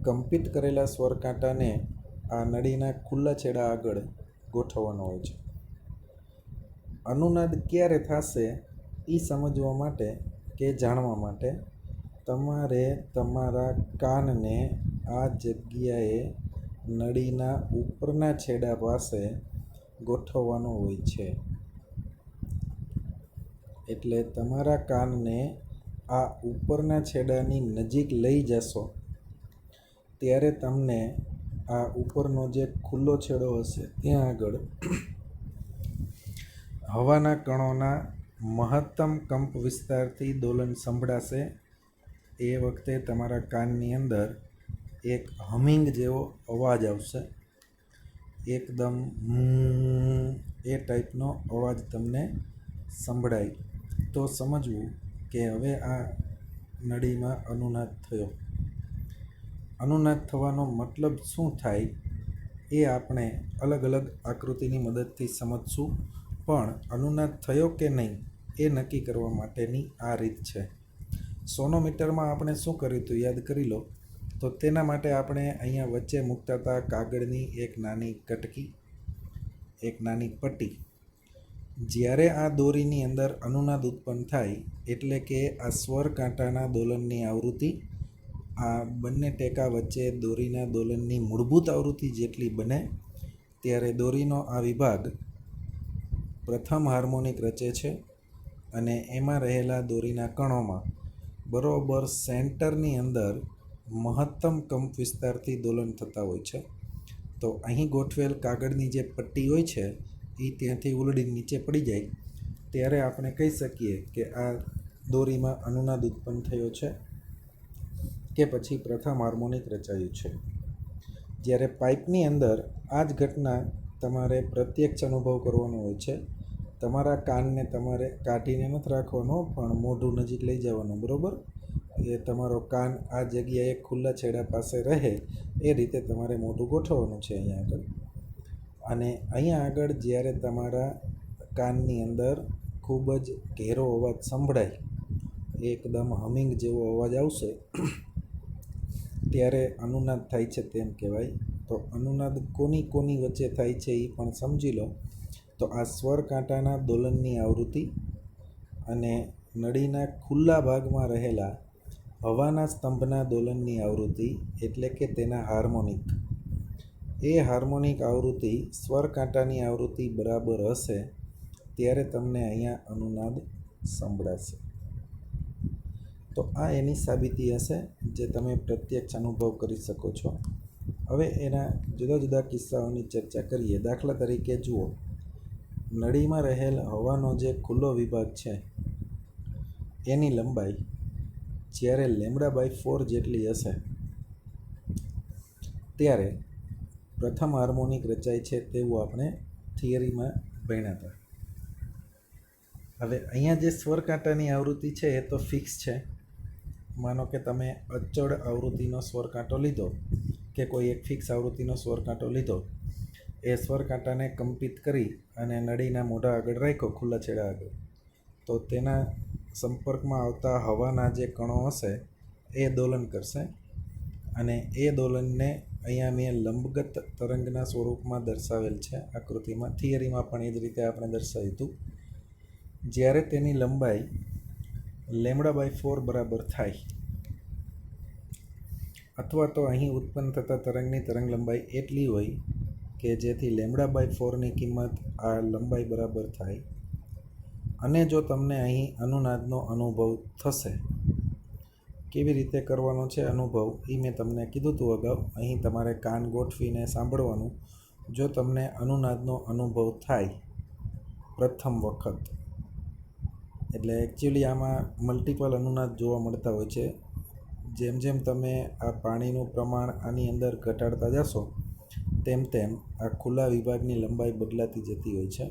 કંપિત કરેલા સ્વર કાંટાને આ નળીના ખુલ્લા છેડા આગળ ગોઠવવાનો હોય છે. અનુનાદ ક્યારે થશે એ સમજવા માટે કે જાણવા માટે તમારે તમારા કાનને આ જગ્યાએ નળીના ઉપરના છેડા પાસે ગોઠવવાનો હોય છે. એટલે તમારા કાનને આ ઉપરના છેડાની નજીક લઈ જશો ત્યારે તમને આ ઉપરનો જે ખુલ્લો છેડો હશે ત્યાં આગળ હવાના કણોના મહત્તમ કંપ વિસ્તારથી દોલન સંભળાશે. એ વખતે તમારા કાનની અંદર એક હમિંગ જેવો અવાજ આવશે, એકદમ એ ટાઈપનો અવાજ તમને સંભળાય તો સમજવું કે હવે આ નળીમાં અનુનાદ થયો. અનુનાદ થવાનો મતલબ શું થાય એ આપણે અલગ અલગ આકૃતિની મદદથી સમજશું, પણ અનુનાદ થયો કે નહીં એ નક્કી કરવા માટેની આ રીત છે. સોનોમીટરમાં આપણે શું કર્યું હતું યાદ કરી લો. તો તેના માટે આપણે અહીંયા વચ્ચે મૂકતા હતા કાગળની એક નાની કટકી, એક નાની પટ્ટી. જ્યારે આ દોરીની અંદર અનુનાદ ઉત્પન્ન થાય એટલે કે આ સ્વર કાંટાના દોલનની આવૃત્તિ આ બંને ટેકા વચ્ચે દોરીના દોલનની મૂળભૂત આવૃત્તિ જેટલી બને ત્યારે દોરીનો આ વિભાગ પ્રથમ હાર્મોનિક રચે છે અને એમાં રહેલા દોરીના કણોમાં બરોબર સેન્ટરની અંદર મહત્તમ કંપ વિસ્તારથી દોલન થતા હોય છે. તો અહીં ગોઠવેલ કાગળની જે પટ્ટી હોય છે એ ત્યાંથી ઉલડી નીચે પડી જાય ત્યારે આપણે કહી શકીએ કે આ દોરીમાં અનુનાદ ઉત્પન્ન થયો છે કે પછી પ્રથમ હાર્મોનિક રચાયું છે. જ્યારે પાઇપની અંદર આ જ ઘટના તમારે પ્રત્યક્ષ અનુભવ કરવાનો હોય છે. તમારા કાનને તમારે કાઢીને નથી રાખવાનો, પણ મોઢું નજીક લઈ જવાનું, બરાબર. એ તમારો કાન આ જગ્યાએ ખુલ્લા છેડા પાસે રહે એ રીતે તમારે મોઢું ગોઠવવાનું છે અહીંયા આગળ. અને અહીંયા આગળ જ્યારે તમારા કાનની અંદર ખૂબ જ ઘેરો અવાજ સંભળાય, એકદમ હમિંગ જેવો અવાજ આવશે, ત્યારે અનુનાદ થાય છે તેમ કહેવાય. તો અનુનાદ કોની કોની વચ્ચે થાય છે એ પણ સમજી લો. તો આ સ્વર કાંટાના દોલનની આવૃત્તિ અને નળીના ખુલ્લા ભાગમાં રહેલા હવાના સ્તંભના દોલનની આવૃત્તિ, એટલે કે તેના હાર્મોનિક, એ હાર્મોનિક આવૃત્તિ સ્વર કાંટાની આવૃત્તિ બરાબર હશે ત્યારે તમને અહીંયા અનુનાદ સંભળાશે. તો આ એની સાબિતી હશે જે તમે પ્રત્યક્ષ અનુભવ કરી શકો છો. હવે એના જુદા જુદા કિસ્સાઓની ચર્ચા કરીએ. દાખલા તરીકે જુઓ, નળીમાં રહેલ હવાનો જે ખુલ્લો વિભાગ છે એની લંબાઈ જ્યારે λ/4 જેટલી હશે ત્યારે પ્રથમ હાર્મોનિક રચાય છે તેવું આપણે થિયરીમાં ભણ્યા હતા. હવે અહીંયા જે સ્વર કાંટાની આવૃત્તિ છે એ તો ફિક્સ છે. માનો કે તમે અચળ આવૃત્તિનો સ્વર કાંટો લીધો કે કોઈ એક ફિક્સ આવૃત્તિનો સ્વર કાંટો લીધો, એ સ્વર કાંટાને કંપિત કરી અને નળીના મોઢા આગળ રાખ્યો, ખુલ્લા છેડા આગળ, તો તેના સંપર્કમાં આવતા હવાના જે કણો હશે એ દોલન કરશે. અને એ દોલનને અહીંયા મેં લંબગત તરંગના સ્વરૂપમાં દર્શાવેલ છે આકૃતિમાં. થિયરીમાં પણ એ જ રીતે આપણે દર્શાવ્યું હતું. જ્યારે તેની લંબાઈ λ/4 બરાબર થાય, અથવા તો અહીં ઉત્પન્ન થતા તરંગની તરંગ લંબાઈ એટલી હોય કે જેથી λ/4ની કિંમત આ લંબાઈ બરાબર થાય, અને જો તમને અહીં અનુનાદનો અનુભવ થશે, કેવી રીતે કરવાનો છે અનુભવ એ મેં તમને કીધું હતું અગાઉ. અહીં તમારે કાન ગોઠવીને સાંભળવાનું. જો તમને અનુનાદનો અનુભવ થાય પ્રથમ વખત, એટલે એકચ્યુઅલી આમાં મલ્ટિપલ અનુનાદ જોવા મળતા હોય છે. જેમ જેમ તમે આ પાણીનું પ્રમાણ આની અંદર ઘટાડતા જશો તેમ તેમ આ ખુલ્લા વિભાગની લંબાઈ બદલાતી જતી હોય છે.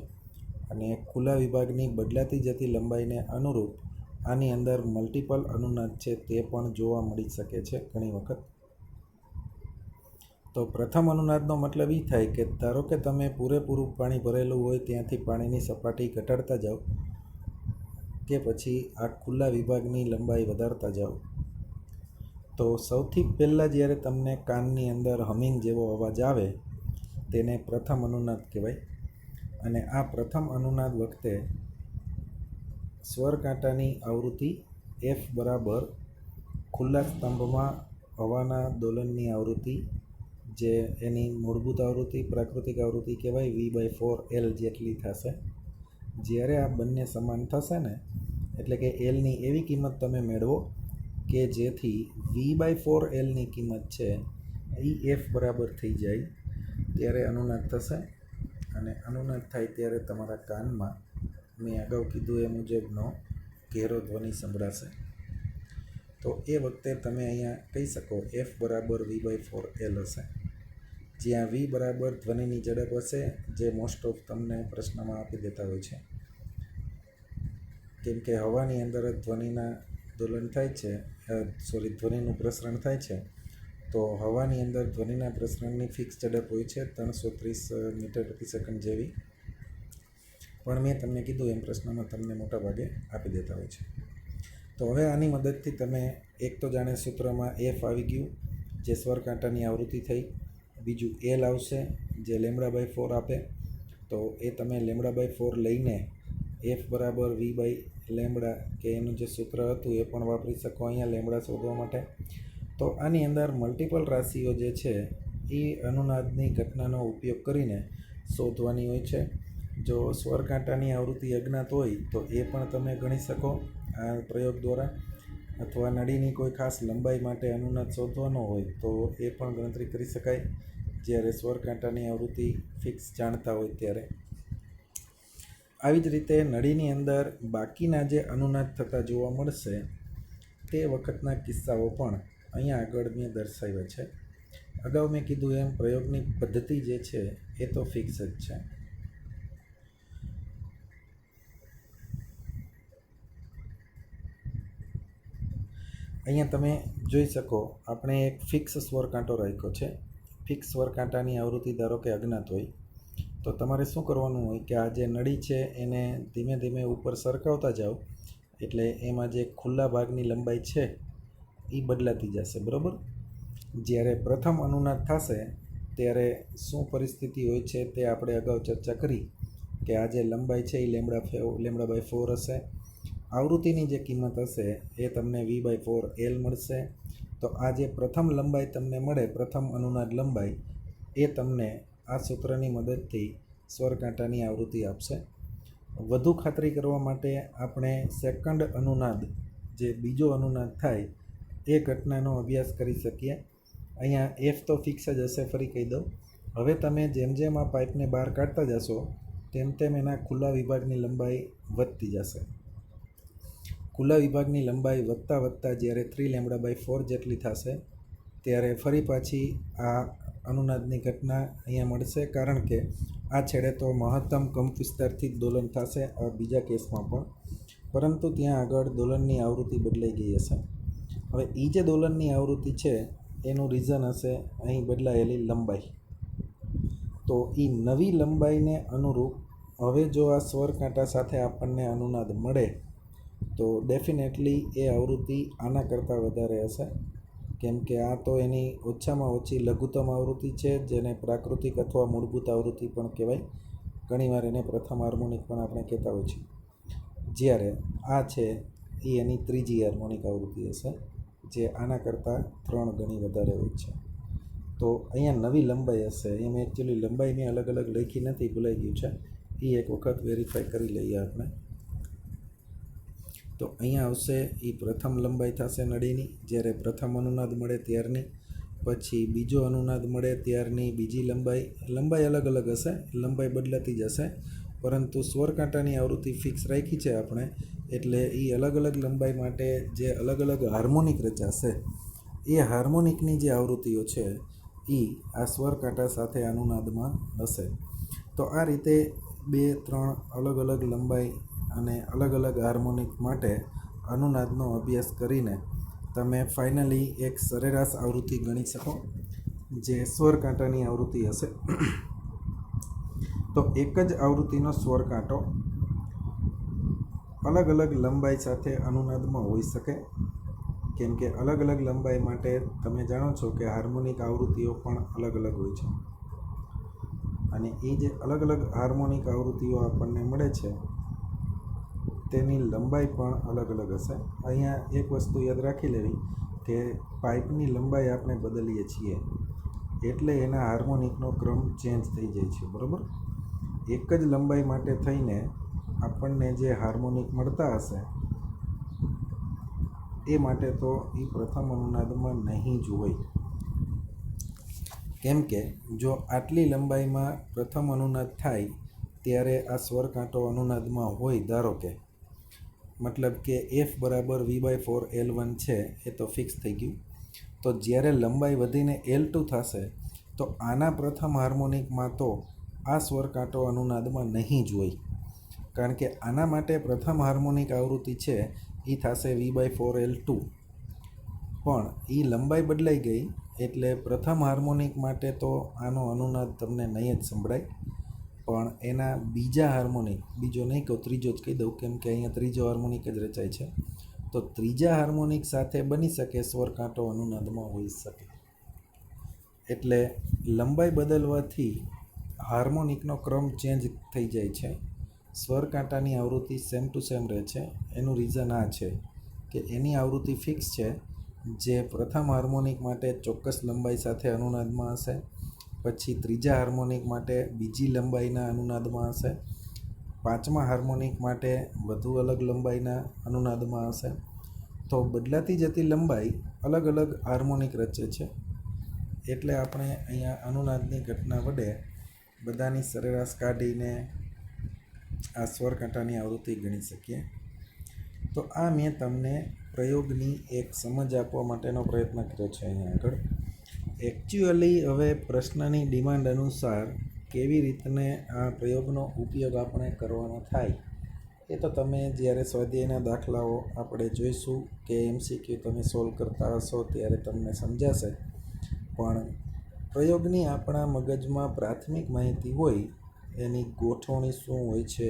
અને ખુલ્લા વિભાગની બદલાતી જતી લંબાઈને અનુરૂપ આની અંદર મલ્ટિપલ અનુનાદ છે તે પણ જોવા મળી શકે છે ઘણી વખત. તો પ્રથમ અનુનાદનો મતલબ એ થાય કે ધારો કે તમે પૂરેપૂરું પાણી ભરેલું હોય ત્યાંથી પાણીની સપાટી ઘટાડતા જાઓ, કે પછી આ ખુલ્લા વિભાગની લંબાઈ વધારતા જાઓ, તો સૌથી પહેલાં જ્યારે તમને કાનની અંદર હમિંગ જેવો અવાજ આવે તેને પ્રથમ અનુનાદ કહેવાય. અને આ પ્રથમ અનુનાદ વખતે સ્વર કાંટાની આવૃત્તિ F બરાબર ખુલ્લા સ્તંભમાં હવાના દોલનની આવૃત્તિ, જે એની મૂળભૂત આવૃત્તિ પ્રાકૃતિક આવૃત્તિ કહેવાય, V/4L જેટલી થશે. જ્યારે આ બંને સમાન થશે ને, એટલે કે Lની એવી કિંમત તમે મેળવો કે જેથી V/4Lની કિંમત છે એ F બરાબર થઈ જાય, ત્યારે અનુનાદ થશે. અને અનુનાદ થાય ત્યારે તમારા કાનમાં મેં અગાઉ કીધું એ મુજબનો ઘેરો ધ્વનિ સંભળાશે. તો એ વખતે તમે અહીંયા કહી શકો F બરાબર V/4L હશે, જ્યાં V બરાબર ધ્વનિની ઝડપ હશે, જે મોસ્ટ ઓફ તમને પ્રશ્નમાં આપી દેતા હોય છે. કેમ કે હવાની અંદર ધ્વનિના દોલન થાય છે, ધ્વનિનું પ્રસરણ થાય છે. તો હવાની અંદર ધ્વનિના પ્રસરણની ફિક્સ ઝડપ હોય છે 330 મીટર પ્રતિ સેકન્ડ જેવી. પણ મેં તમને કીધું એમ પ્રશ્નમાં તમને મોટાભાગે આપી દેતા હોય છે. તો હવે આની મદદથી તમે એક તો જાણે સૂત્રમાં F આવી ગયું જે સ્વર કાંટાની આવૃત્તિ થઈ, બીજું L આવશે જે λ/4 આપે. તો એ તમે λ/4 લઈને F બરાબર V/λ કે એનું જે સૂત્ર હતું એ પણ વાપરી શકો અહીંયા λ શોધવા માટે. તો આની અંદર મલ્ટિપલ રાશિઓ જે છે એ અનુનાદની ઘટનાનો ઉપયોગ કરીને શોધવાની હોય છે. જો સ્વર કાંટાની આવૃત્તિ અજ્ઞાત હોય તો એ પણ તમે ગણી શકો આ પ્રયોગ દ્વારા, અથવા નળીની કોઈ ખાસ લંબાઈ માટે અનુનાદ શોધવાનો હોય તો એ પણ ગણતરી કરી શકાય જ્યારે સ્વર કાંટાની આવૃત્તિ ફિક્સ જાણતા હોય ત્યારે. આવી જ રીતે નળીની અંદર બાકીના જે અનુનાદ થતા જોવા મળશે તે વખતના કિસ્સાઓ પણ અહીંયા આગળ મેં દર્શાવ્યા છે. અગાઉ મેં કીધું એમ પ્રયોગની પદ્ધતિ જે છે એ તો ફિક્સ જ છે. અહીંયા તમે જોઈ શકો, આપણે એક ફિક્સ સ્વર કાંટો રાખ્યો છે. ફિક્સ સ્વર કાંટાની આવૃત્તિ ધારો કે અજ્ઞાત હોય, તો તમારે શું કરવાનું હોય કે આ જે નળી છે એને ધીમે ધીમે ઉપર સરકાવતા જાઓ, એટલે એમાં જે ખુલ્લા ભાગની લંબાઈ છે એ બદલાતી જશે. બરાબર. જ્યારે પ્રથમ અનુનાદ થશે ત્યારે શું પરિસ્થિતિ હોય છે તે આપણે અગાઉ ચર્ચા કરી કે આ જે લંબાઈ છે એ λ/4 હશે. આવૃત્તિની જે કિંમત હશે એ તમને V/4 L મળશે. તો આ જે પ્રથમ લંબાઈ તમને મળે, પ્રથમ અનુનાદ લંબાઈ, એ તમને આ સૂત્રની મદદથી સ્વર કાંટાની આવૃત્તિ આપશે. વધુ ખાતરી કરવા માટે આપણે સેકન્ડ અનુનાદ, જે બીજો અનુનાદ થાય, એ ઘટનાનો અભ્યાસ કરી શકીએ. અહીંયા F તો ફિક્સ જ હશે, ફરી કહી દઉં. હવે તમે જેમ જેમ આ પાઇપને બહાર કાઢતા જશો તેમ તેમ એના ખુલ્લા વિભાગની લંબાઈ વધતી જશે. ખુલ્લા વિભાગની લંબાઈ વધતા વધતા જ્યારે 3λ/4 જેટલી થશે ત્યારે ફરી પાછી આ અનુનાદની ઘટના અહીંયા મળશે, કારણ કે આ છેડે તો મહત્તમ કંપ વિસ્તારથી જ દોલન થશે, આ બીજા કેસમાં પણ, પરંતુ ત્યાં આગળ દોલનની આવૃત્તિ બદલાઈ ગઈ હશે. હવે એ જે દોલનની આવૃત્તિ છે એનું રીઝન હશે અહીં બદલાયેલી લંબાઈ. તો એ નવી લંબાઈને અનુરૂપ હવે જો આ સ્વર કાંટા સાથે આપણને અનુનાદ મળે તો ડેફિનેટલી એ આવૃત્તિ આના કરતાં વધારે હશે, કેમ કે આ તો એની ઓછામાં ઓછી લઘુત્તમ આવૃત્તિ છે, જેને પ્રાકૃતિક અથવા મૂળભૂત આવૃત્તિ પણ કહેવાય. ઘણીવાર એને પ્રથમ હાર્મોનિક પણ આપણે કહેતા હોય છે. જ્યારે આ છે એ એની ત્રીજી હાર્મોનિક આવૃત્તિ હશે, જે આના કરતાં 3 ગણી વધારે હોય છે. તો અહીંયા નવી લંબાઈ હશે. એમ એકચ્યુઅલી લંબાઈ મેં અલગ અલગ લખી નથી, ભૂલાઈ ગયું છે. એ એક વખત વેરીફાઈ કરી લઈએ આપણે. તો અહીંયા આવશે એ પ્રથમ લંબાઈ થશે નળીની, જ્યારે પ્રથમ અનુનાદ મળે ત્યારની. પછી બીજો અનુનાદ મળે ત્યારની બીજી લંબાઈ અલગ અલગ હશે, લંબાઈ બદલાતી જશે, પરંતુ સ્વર કાંટાની આવૃત્તિ ફિક્સ રાખી છે આપણે, એટલે એ અલગ અલગ લંબાઈ માટે જે અલગ અલગ હાર્મોનિક રચાશે, એ હાર્મોનિકની જે આવૃત્તિઓ છે એ આ સ્વર કાંટા સાથે અનુનાદમાં હશે. તો આ રીતે 2-3 અલગ અલગ લંબાઈ અને અલગ અલગ હાર્મોનિક માટે અનુનાદનો અભ્યાસ કરીને તમે ફાઇનલી એક સરેરાશ આવૃત્તિ ગણી શકો, જે સ્વર કાંટાની આવૃત્તિ હશે. તો એક જ આવૃત્તિનો સ્વર કાંટો અલગ અલગ લંબાઈ સાથે અનુનાદમાં હોઈ શકે, કેમ કે અલગ અલગ લંબાઈ માટે તમે જાણો છો કે હાર્મોનિક આવૃત્તિઓ પણ અલગ અલગ હોય છે, અને એ જે અલગ અલગ હાર્મોનિક આવૃત્તિઓ આપણને મળે છે તેની લંબાઈ પણ અલગ અલગ હશે. અહીંયા એક વસ્તુ યાદ રાખી લેવી કે પાઇપની લંબાઈ આપણે બદલીએ છીએ એટલે એના હાર્મોનિકનો ક્રમ ચેન્જ થઈ જાય છે. બરાબર. એક જ લંબાઈ માટે થઈને આપણને જે હાર્મોનિક મળતા હશે એ માટે તો એ પ્રથમ અનુનાદમાં નહીં જ હોય, કેમ કે જો આટલી લંબાઈમાં પ્રથમ અનુનાદ થાય ત્યારે આ સ્વર કાંટો અનુનાદમાં હોય, ધારો કે મતલબ કે F બરાબર V/4 L1 છે, એ તો ફિક્સ થઈ ગયું. તો જ્યારે લંબાઈ વધીને L2 થશે તો આના પ્રથમ હાર્મોનિકમાં તો આ સ્વર કાંટો અનુનાદમાં નહીં જ હોય, કારણ કે આના માટે પ્રથમ હાર્મોનિક આવૃત્તિ છે એ થશે V/4 L2, પણ એ લંબાઈ બદલાઈ ગઈ એટલે પ્રથમ હાર્મોનિક માટે તો આનો અનુનાદ તમને નહીં જ સંભળાય, પણ એના બીજા હાર્મોનિક, બીજો નહીં કહું, ત્રીજો જ કહી દઉં, કેમ કે અહીંયા ત્રીજો હાર્મોનિક જ રચાય છે. તો ત્રીજા હાર્મોનિક સાથે બની શકે સ્વર કાંટો અનુનાદમાં હોઈ શકે. એટલે લંબાઈ બદલવાથી હાર્મોનિકનો ક્રમ ચેન્જ થઈ જાય છે, સ્વર કાંટાની આવૃત્તિ સેમ ટુ સેમ રહે છે. એનું રીઝન આ છે કે એની આવૃત્તિ ફિક્સ છે, જે પ્રથમ હાર્મોનિક માટે ચોક્કસ લંબાઈ સાથે અનુનાદમાં હશે, પછી ત્રીજા હાર્મોનિક માટે બીજી લંબાઈના અનુનાદમાં હશે, પાંચમા હાર્મોનિક માટે વધુ અલગ લંબાઈના અનુનાદમાં હશે. તો બદલાતી જતી લંબાઈ અલગ અલગ હાર્મોનિક રચે છે, એટલે આપણે અહીંયા અનુનાદની ઘટના વડે બધાની સરેરાશ કાઢીને આ સ્વર કાંટાની આવૃત્તિ ગણી શકીએ. તો આ મેં તમને પ્રયોગની એક સમજ આપવા માટેનો પ્રયત્ન કર્યો છે અહીંયા આગળ. એકચ્યુઅલી હવે પ્રશ્નની ડિમાન્ડ અનુસાર કેવી રીતને આ પ્રયોગનો ઉપયોગ આપણે કરવાનો થાય એ તો તમે જ્યારે સ્વાધ્યાયના દાખલાઓ આપણે જોઈશું કે MCQ તમે સોલ્વ કરતા હશો ત્યારે તમને સમજાશે. પણ પ્રયોગની આપણા મગજમાં પ્રાથમિક માહિતી હોય એની ગોઠવણી શું હોય છે,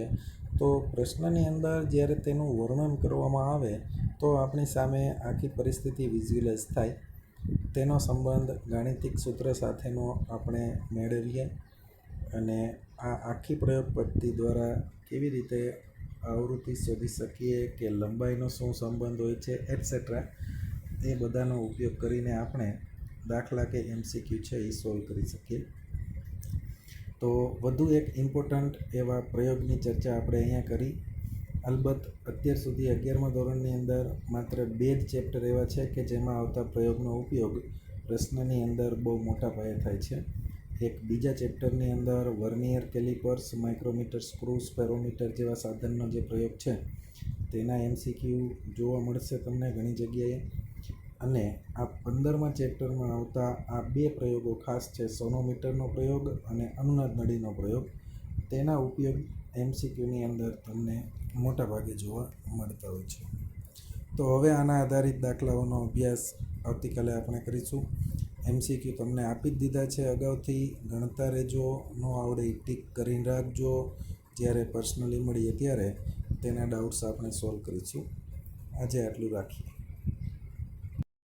તો પ્રશ્નની અંદર જ્યારે તેનું વર્ણન કરવામાં આવે તો આપણી સામે આખી પરિસ્થિતિ વિઝ્યુઅલાઇઝ થાય. તેનો સંબંધ ગાણિતિક સૂત્ર સાથેનો આપણે મેળવીએ અને આ આખી પ્રયોગ પદ્ધતિ દ્વારા કેવી રીતે આવૃત્તિ શોધી શકીએ કે લંબાઈનો શું સંબંધ હોય છે એટસેટ્રા, એ બધાનો ઉપયોગ કરીને આપણે દાખલા કે MCQ છે એ સોલ્વ કરી શકીએ. તો વધુ એક ઇમ્પોર્ટન્ટ એવા પ્રયોગની ચર્ચા આપણે અહીંયા કરી. અલબત્ત અત્યાર સુધી 11મા ધોરણની અંદર માત્ર 2 જ ચેપ્ટર એવા છે કે જેમાં આવતા પ્રયોગનો ઉપયોગ પ્રશ્નની અંદર બહુ મોટા પાયે થાય છે. એક બીજા ચેપ્ટરની અંદર વર્નિયર કેલિપર્સ, માઇક્રોમીટર, સ્ક્રૂ, સ્પેરોમીટર જેવા સાધનનો જે પ્રયોગ છે તેના MCQ જોવા મળશે તમને ઘણી જગ્યાએ. અને આ 15મા ચેપ્ટરમાં આવતા આ 2 પ્રયોગો ખાસ છે, સોનોમીટરનો પ્રયોગ અને અનુનાદ નળીનો પ્રયોગ. તેના ઉપયોગ MCQની અંદર તમને મોટા ભાગે જોવા મળતા હોય છે. તો હવે આના આધારિત દાખલાઓનો અભ્યાસ આવતીકાલે આપણે કરીશું. MCQ તમને આપી જ દીધા છે અગાઉથી, ગણતા રહેજો, ન આવડે ટીક કરીને રાખજો. જ્યારે પર્સનલી મળીએ ત્યારે તેના ડાઉટ્સ આપણે સોલ્વ કરીશું. આજે આટલું રાખીએ.